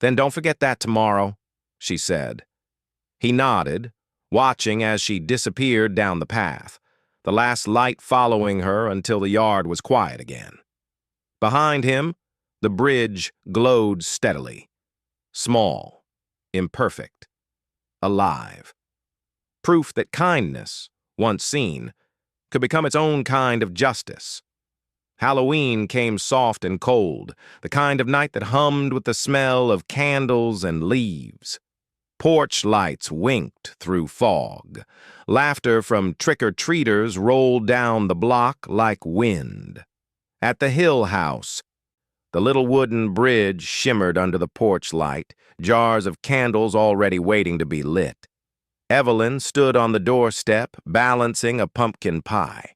[SPEAKER 1] "Then don't forget that tomorrow," she said. He nodded, watching as she disappeared down the path, the last light following her until the yard was quiet again. Behind him, the bridge glowed steadily, small, imperfect, alive. Proof that kindness, once seen, could become its own kind of justice. Halloween came soft and cold, the kind of night that hummed with the smell of candles and leaves. Porch lights winked through fog. Laughter from trick-or-treaters rolled down the block like wind. At the Hill House, the little wooden bridge shimmered under the porch light, jars of candles already waiting to be lit. Evelyn stood on the doorstep, balancing a pumpkin pie.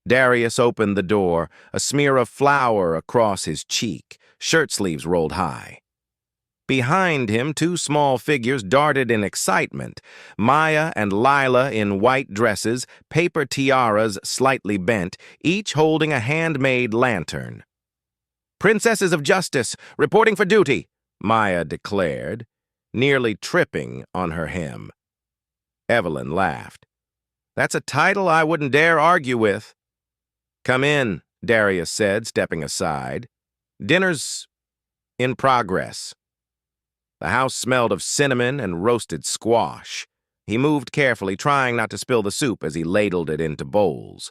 [SPEAKER 1] Darius opened the door, a smear of flour across his cheek, shirt sleeves rolled high. Behind him, two small figures darted in excitement, Maya and Lila in white dresses, paper tiaras slightly bent, each holding a handmade lantern. "Princesses of Justice, reporting for duty," Maya declared, nearly tripping on her hem. Evelyn laughed. "That's a title I wouldn't dare argue with." "Come in," Darius said, stepping aside. "Dinner's in progress." The house smelled of cinnamon and roasted squash. He moved carefully, trying not to spill the soup as he ladled it into bowls.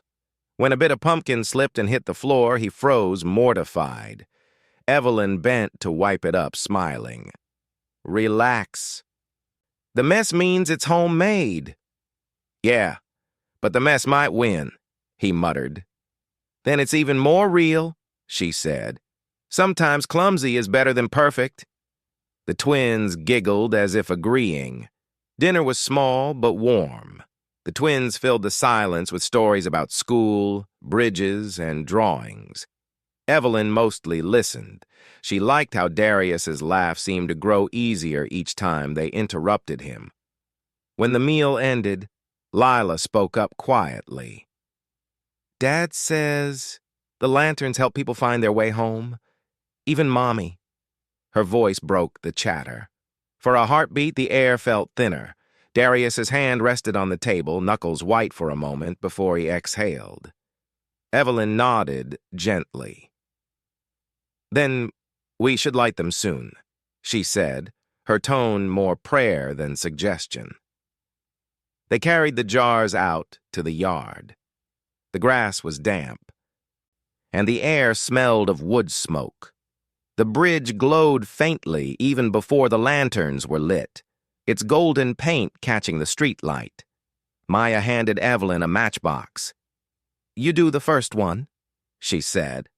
[SPEAKER 1] When a bit of pumpkin slipped and hit the floor, he froze, mortified. Evelyn bent to wipe it up, smiling. "Relax. The mess means it's homemade." "Yeah, but the mess might win," he muttered. "Then it's even more real," she said. "Sometimes clumsy is better than perfect." The twins giggled as if agreeing. Dinner was small but warm. The twins filled the silence with stories about school, bridges, and drawings. Evelyn mostly listened. She liked how Darius's laugh seemed to grow easier each time they interrupted him. When the meal ended, Lila spoke up quietly. "Dad says the lanterns help people find their way home. Even Mommy." Her voice broke the chatter. For a heartbeat, the air felt thinner. Darius's hand rested on the table, knuckles white for a moment before he exhaled. Evelyn nodded gently. "Then we should light them soon," she said, her tone more prayer than suggestion. They carried the jars out to the yard. The grass was damp, and the air smelled of wood smoke. The bridge glowed faintly even before the lanterns were lit, its golden paint catching the streetlight. Maya handed Evelyn a matchbox. "You do the first one," she said.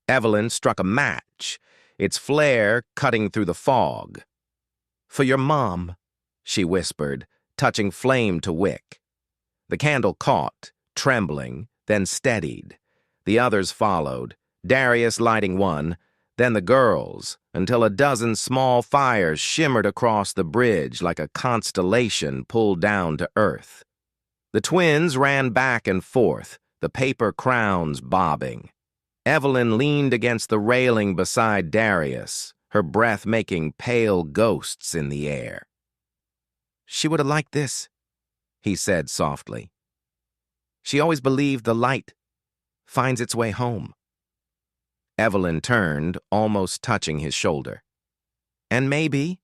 [SPEAKER 1] Evelyn struck a match, its flare cutting through the fog. "For your mom," she whispered, touching flame to wick. The candle caught, trembling, then steadied. The others followed, Darius lighting one, then the girls, until a dozen small fires shimmered across the bridge like a constellation pulled down to earth. The twins ran back and forth, the paper crowns bobbing. Evelyn leaned against the railing beside Darius, her breath making pale ghosts in the air. "She would have liked this," he said softly. "She always believed the light finds its way home." Evelyn turned, almost touching his shoulder. "And maybe,"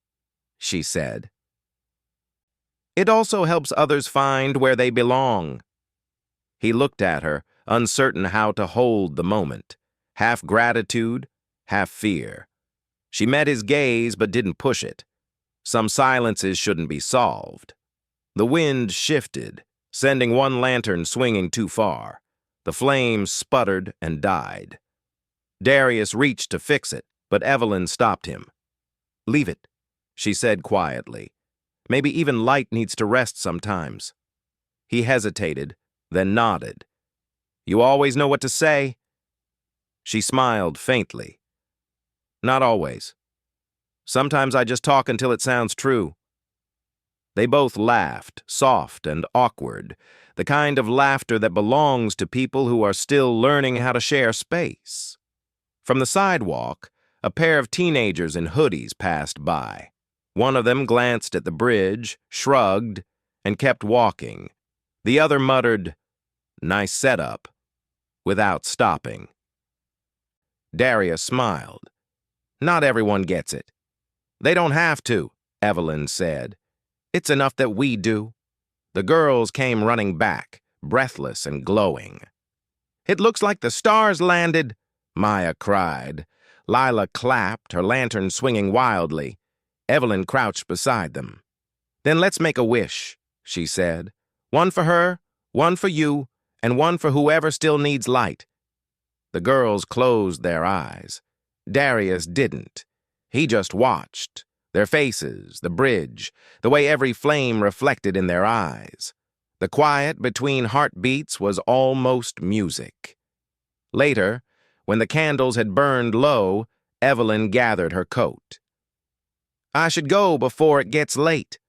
[SPEAKER 1] she said, "it also helps others find where they belong." He looked at her, uncertain how to hold the moment, half gratitude, half fear. She met his gaze but didn't push it. Some silences shouldn't be solved. The wind shifted, sending one lantern swinging too far. The flame sputtered and died. Darius reached to fix it, but Evelyn stopped him. "Leave it," she said quietly. "Maybe even light needs to rest sometimes." He hesitated, then nodded. "You always know what to say?" She smiled faintly. "Not always. Sometimes I just talk until it sounds true." They both laughed, soft and awkward, the kind of laughter that belongs to people who are still learning how to share space. From the sidewalk, a pair of teenagers in hoodies passed by. One of them glanced at the bridge, shrugged, and kept walking. The other muttered, "Nice setup," without stopping. Darius smiled. "Not everyone gets it." "They don't have to," Evelyn said. "It's enough that we do." The girls came running back, breathless and glowing. "It looks like the stars landed," Maya cried. Lila clapped, her lantern swinging wildly. Evelyn crouched beside them. "Then let's make a wish," she said. "One for her, one for you, and one for whoever still needs light." The girls closed their eyes. Darius didn't. He just watched. Their faces, the bridge, the way every flame reflected in their eyes. The quiet between heartbeats was almost music. Later, when the candles had burned low, Evelyn gathered her coat. "I should go before it gets late."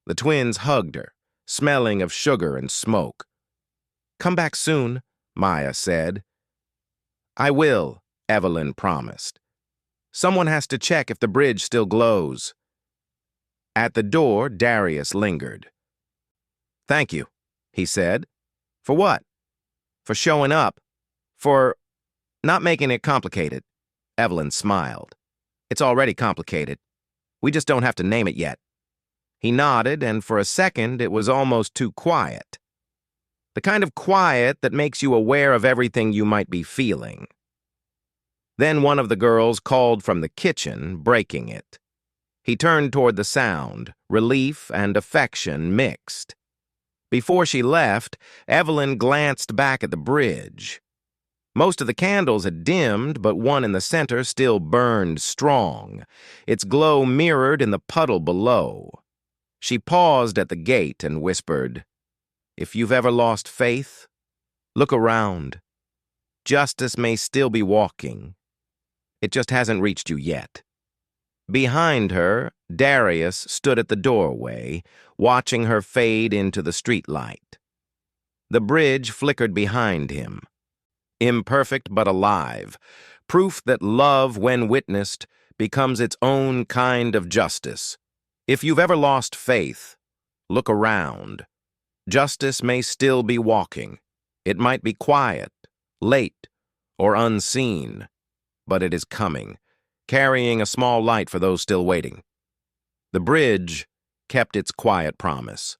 [SPEAKER 1] The twins hugged her, smelling of sugar and smoke. "Come back soon," Maya said. "I will," Evelyn promised. "Someone has to check if the bridge still glows." At the door, Darius lingered. "Thank you," he said. "For what?" "For showing up. For not making it complicated." Evelyn smiled. "It's already complicated. We just don't have to name it yet." He nodded, and for a second it was almost too quiet. The kind of quiet that makes you aware of everything you might be feeling. Then one of the girls called from the kitchen, breaking it. He turned toward the sound, relief and affection mixed. Before she left, Evelyn glanced back at the bridge. Most of the candles had dimmed, but one in the center still burned strong, its glow mirrored in the puddle below. She paused at the gate and whispered, "If you've ever lost faith, look around. Justice may still be walking. It just hasn't reached you yet." Behind her, Darius stood at the doorway, watching her fade into the streetlight. The bridge flickered behind him. Imperfect but alive, proof that love, when witnessed, becomes its own kind of justice. If you've ever lost faith, look around. Justice may still be walking. It might be quiet, late, or unseen, but it is coming, carrying a small light for those still waiting. The bridge kept its quiet promise.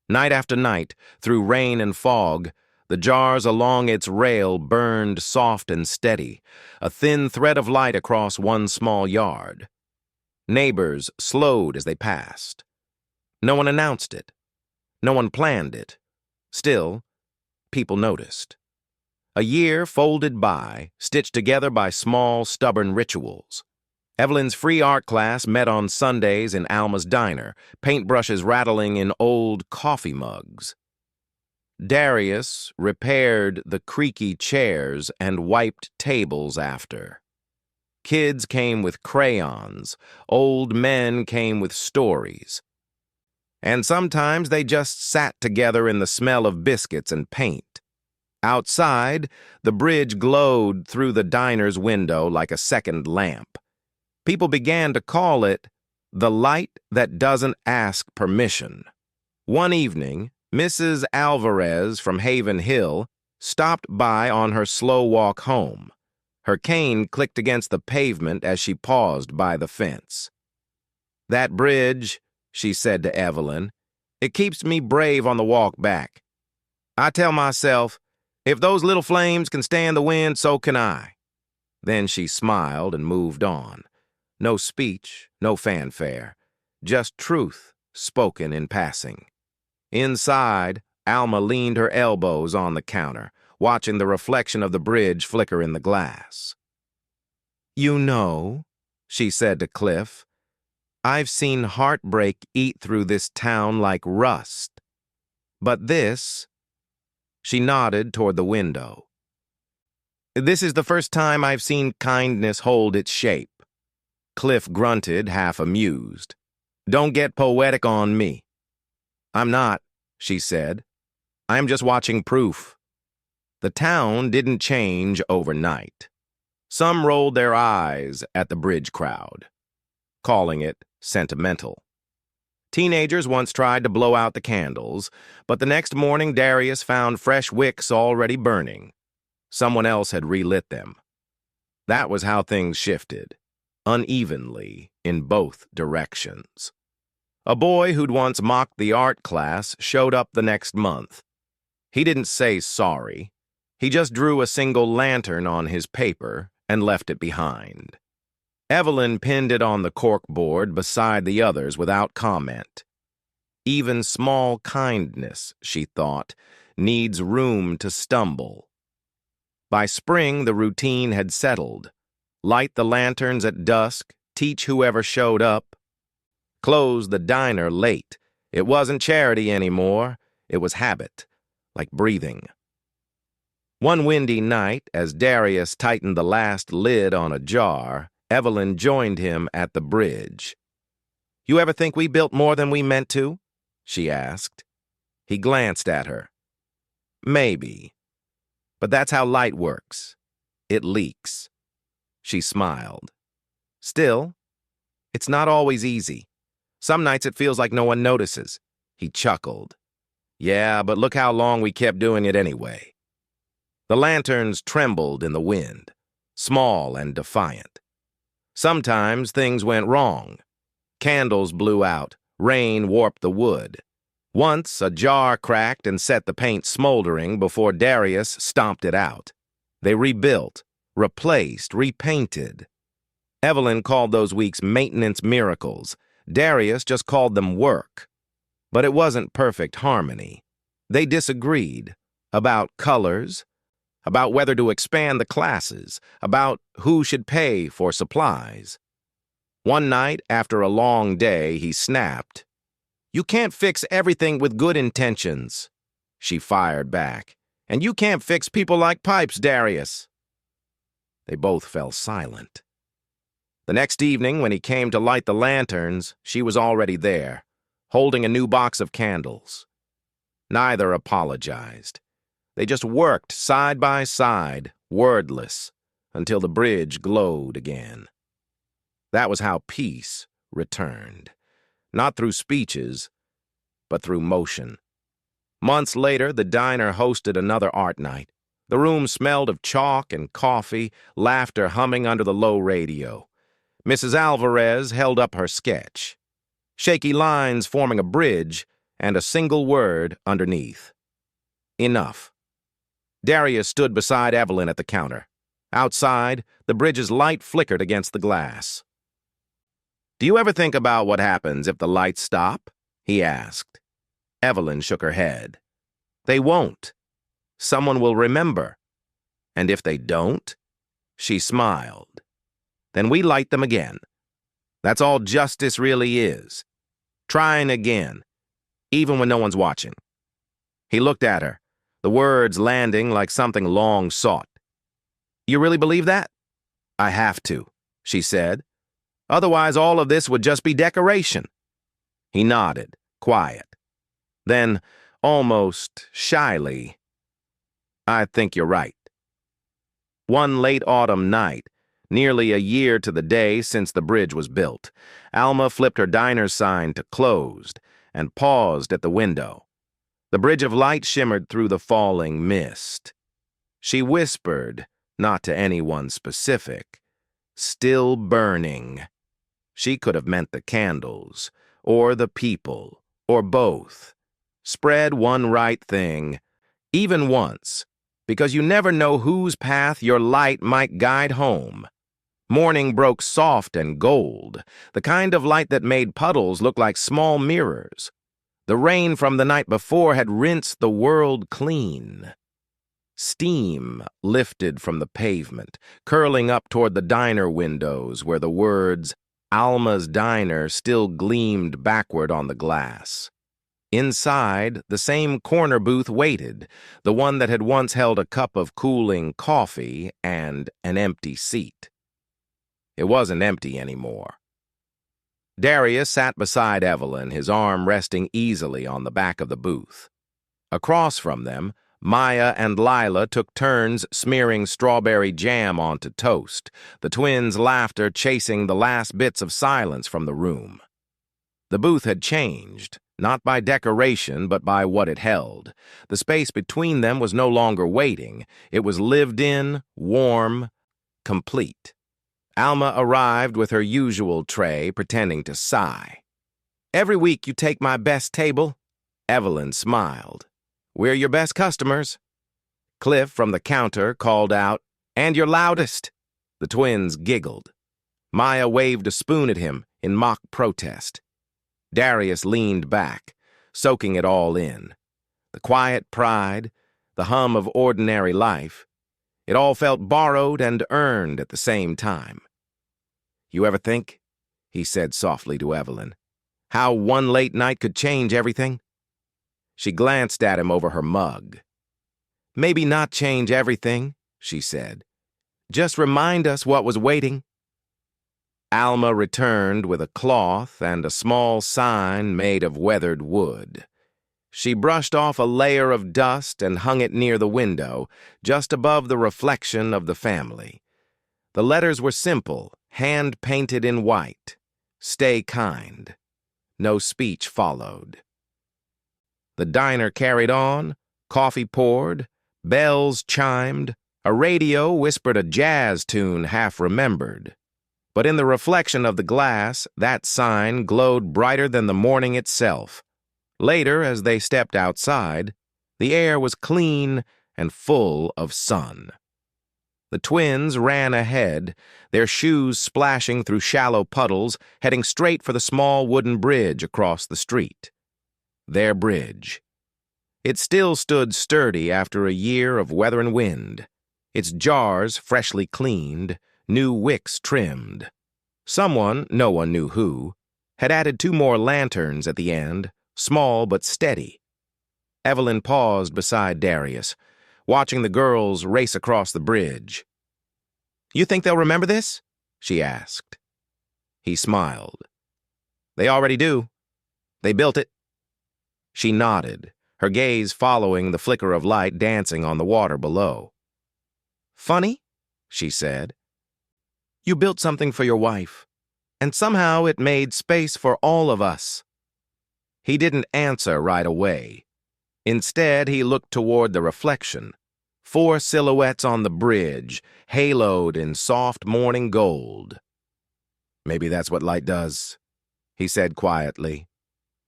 [SPEAKER 1] Night after night, through rain and fog, the jars along its rail burned soft and steady, a thin thread of light across one small yard. Neighbors slowed as they passed. No one announced it. No one planned it. Still, people noticed. A year folded by, stitched together by small, stubborn rituals. Evelyn's free art class met on Sundays in Alma's diner, paintbrushes rattling in old coffee mugs. Darius repaired the creaky chairs and wiped tables after. Kids came with crayons, old men came with stories. And sometimes they just sat together in the smell of biscuits and paint. Outside, the bridge glowed through the diner's window like a second lamp. People began to call it the light that doesn't ask permission. One evening, Mrs. Alvarez from Haven Hill stopped by on her slow walk home. Her cane clicked against the pavement as she paused by the fence. "That bridge," she said to Evelyn, "it keeps me brave on the walk back. I tell myself, if those little flames can stand the wind, so can I." Then she smiled and moved on. No speech, no fanfare, just truth spoken in passing. Inside, Alma leaned her elbows on the counter, watching the reflection of the bridge flicker in the glass. "You know," she said to Cliff, "I've seen heartbreak eat through this town like rust. But this—" She nodded toward the window. "This is the first time I've seen kindness hold its shape." Cliff grunted, half amused. "Don't get poetic on me." "I'm not," she said. "I'm just watching proof." The town didn't change overnight. Some rolled their eyes at the bridge crowd, calling it sentimental. Teenagers once tried to blow out the candles, but the next morning Darius found fresh wicks already burning. Someone else had relit them. That was how things shifted, unevenly in both directions. A boy who'd once mocked the art class showed up the next month. He didn't say sorry. He just drew a single lantern on his paper and left it behind. Evelyn pinned it on the corkboard beside the others without comment. Even small kindness, she thought, needs room to stumble. By spring, the routine had settled. Light the lanterns at dusk, teach whoever showed up. Close the diner late. It wasn't charity anymore. It was habit, like breathing. One windy night, as Darius tightened the last lid on a jar, Evelyn joined him at the bridge. "You ever think we built more than we meant to?" she asked. He glanced at her. "Maybe. But that's how light works. It leaks." She smiled. "Still, it's not always easy. Some nights it feels like no one notices." He chuckled. "Yeah, but look how long we kept doing it anyway." The lanterns trembled in the wind, small and defiant. Sometimes things went wrong. Candles blew out, rain warped the wood. Once a jar cracked and set the paint smoldering before Darius stomped it out. They rebuilt, replaced, repainted. Evelyn called those weeks maintenance miracles. Darius just called them work. But it wasn't perfect harmony. They disagreed about colors, about whether to expand the classes, about who should pay for supplies. One night, after a long day, he snapped. "You can't fix everything with good intentions," she fired back. "And you can't fix people like pipes, Darius." They both fell silent. The next evening, when he came to light the lanterns, she was already there, holding a new box of candles. Neither apologized. They just worked side by side, wordless, until the bridge glowed again. That was how peace returned. Not through speeches, but through motion. Months later, the diner hosted another art night. The room smelled of chalk and coffee, laughter humming under the low radio. Mrs. Alvarez held up her sketch. Shaky lines forming a bridge, and a single word underneath. Enough. Darius stood beside Evelyn at the counter. Outside, the bridge's light flickered against the glass. "Do you ever think about what happens if the lights stop?" he asked. Evelyn shook her head. "They won't. Someone will remember. And if they don't," she smiled, "then we light them again. That's all justice really is. Trying again, even when no one's watching." He looked at her, the words landing like something long sought. "You really believe that?" "I have to," she said. "Otherwise all of this would just be decoration." He nodded, quiet. Then, almost shyly, "I think you're right." One late autumn night, Nearly a year to the day since the bridge was built, Alma flipped her diner's sign to closed and paused at the window. The bridge of light shimmered through the falling mist. She whispered, not to anyone specific, "Still burning." She could have meant the candles, or the people, or both. Spread one right thing, even once, because you never know whose path your light might guide home. Morning broke soft and gold, the kind of light that made puddles look like small mirrors. The rain from the night before had rinsed the world clean. Steam lifted from the pavement, curling up toward the diner windows where the words Alma's Diner still gleamed backward on the glass. Inside, the same corner booth waited, the one that had once held a cup of cooling coffee and an empty seat. It wasn't empty anymore. Darius sat beside Evelyn, his arm resting easily on the back of the booth. Across from them, Maya and Lila took turns smearing strawberry jam onto toast, the twins' laughter chasing the last bits of silence from the room. The booth had changed, not by decoration but by what it held. The space between them was no longer waiting. It was lived in, warm, complete. Alma arrived with her usual tray, pretending to sigh. "Every week you take my best table." Evelyn smiled. "We're your best customers." Cliff from the counter called out, "And your loudest." The twins giggled. Maya waved a spoon at him in mock protest. Darius leaned back, soaking it all in. The quiet pride, the hum of ordinary life. It all felt borrowed and earned at the same time. "You ever think," he said softly to Evelyn, "how one late night could change everything?" She glanced at him over her mug. "Maybe not change everything," she said. "Just remind us what was waiting." Alma returned with a cloth and a small sign made of weathered wood. She brushed off a layer of dust and hung it near the window, just above the reflection of the family. The letters were simple, hand-painted in white. "Stay kind." No speech followed. The diner carried on, coffee poured, bells chimed, a radio whispered a jazz tune half-remembered. But in the reflection of the glass, that sign glowed brighter than the morning itself. Later, as they stepped outside, the air was clean and full of sun. The twins ran ahead, their shoes splashing through shallow puddles, heading straight for the small wooden bridge across the street. Their bridge. It still stood sturdy after a year of weather and wind, its jars freshly cleaned, new wicks trimmed. Someone, no one knew who, had added 2 more lanterns at the end, small but steady. Evelyn paused beside Darius, watching the girls race across the bridge. "You think they'll remember this?" she asked. He smiled. "They already do. They built it." She nodded, her gaze following the flicker of light dancing on the water below. "Funny," she said. "You built something for your wife, and somehow it made space for all of us." He didn't answer right away. Instead, he looked toward the reflection. 4 silhouettes on the bridge, haloed in soft morning gold. "Maybe that's what light does," he said quietly.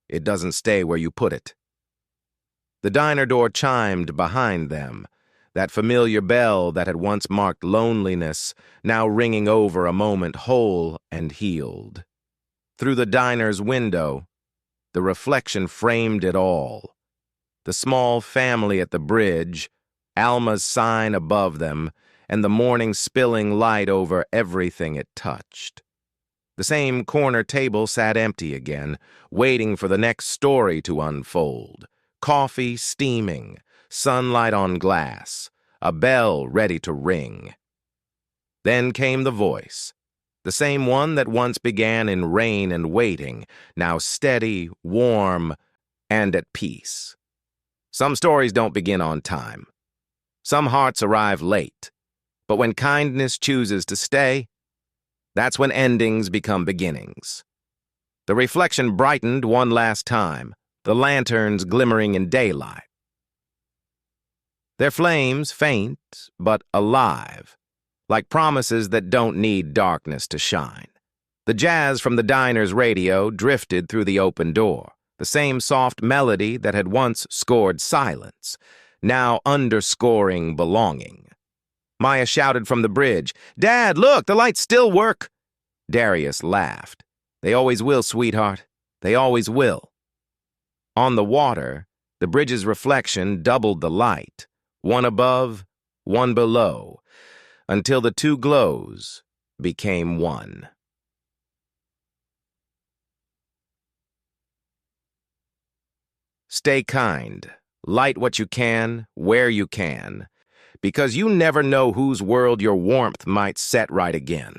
[SPEAKER 1] "It doesn't stay where you put it." The diner door chimed behind them, that familiar bell that had once marked loneliness, now ringing over a moment whole and healed. Through the diner's window, the reflection framed it all. The small family at the bridge, Alma's sign above them, and the morning spilling light over everything it touched. The same corner table sat empty again, waiting for the next story to unfold. Coffee steaming, sunlight on glass, a bell ready to ring. Then came the voice, the same one that once began in rain and waiting, now steady, warm, and at peace. Some stories don't begin on time. Some hearts arrive late. But when kindness chooses to stay, That's when endings become beginnings. The reflection brightened one last time, the lanterns glimmering in daylight. Their flames faint, but alive, like promises that don't need darkness to shine. The jazz from the diner's radio drifted through the open door, the same soft melody that had once scored silence, now underscoring belonging. Maya shouted from the bridge, "Dad, look, the lights still work!" Darius laughed. "They always will, sweetheart. They always will." On the water, the bridge's reflection doubled the light, one above, one below, until the two glows became one. Stay kind, light what you can, where you can, because you never know whose world your warmth might set right again.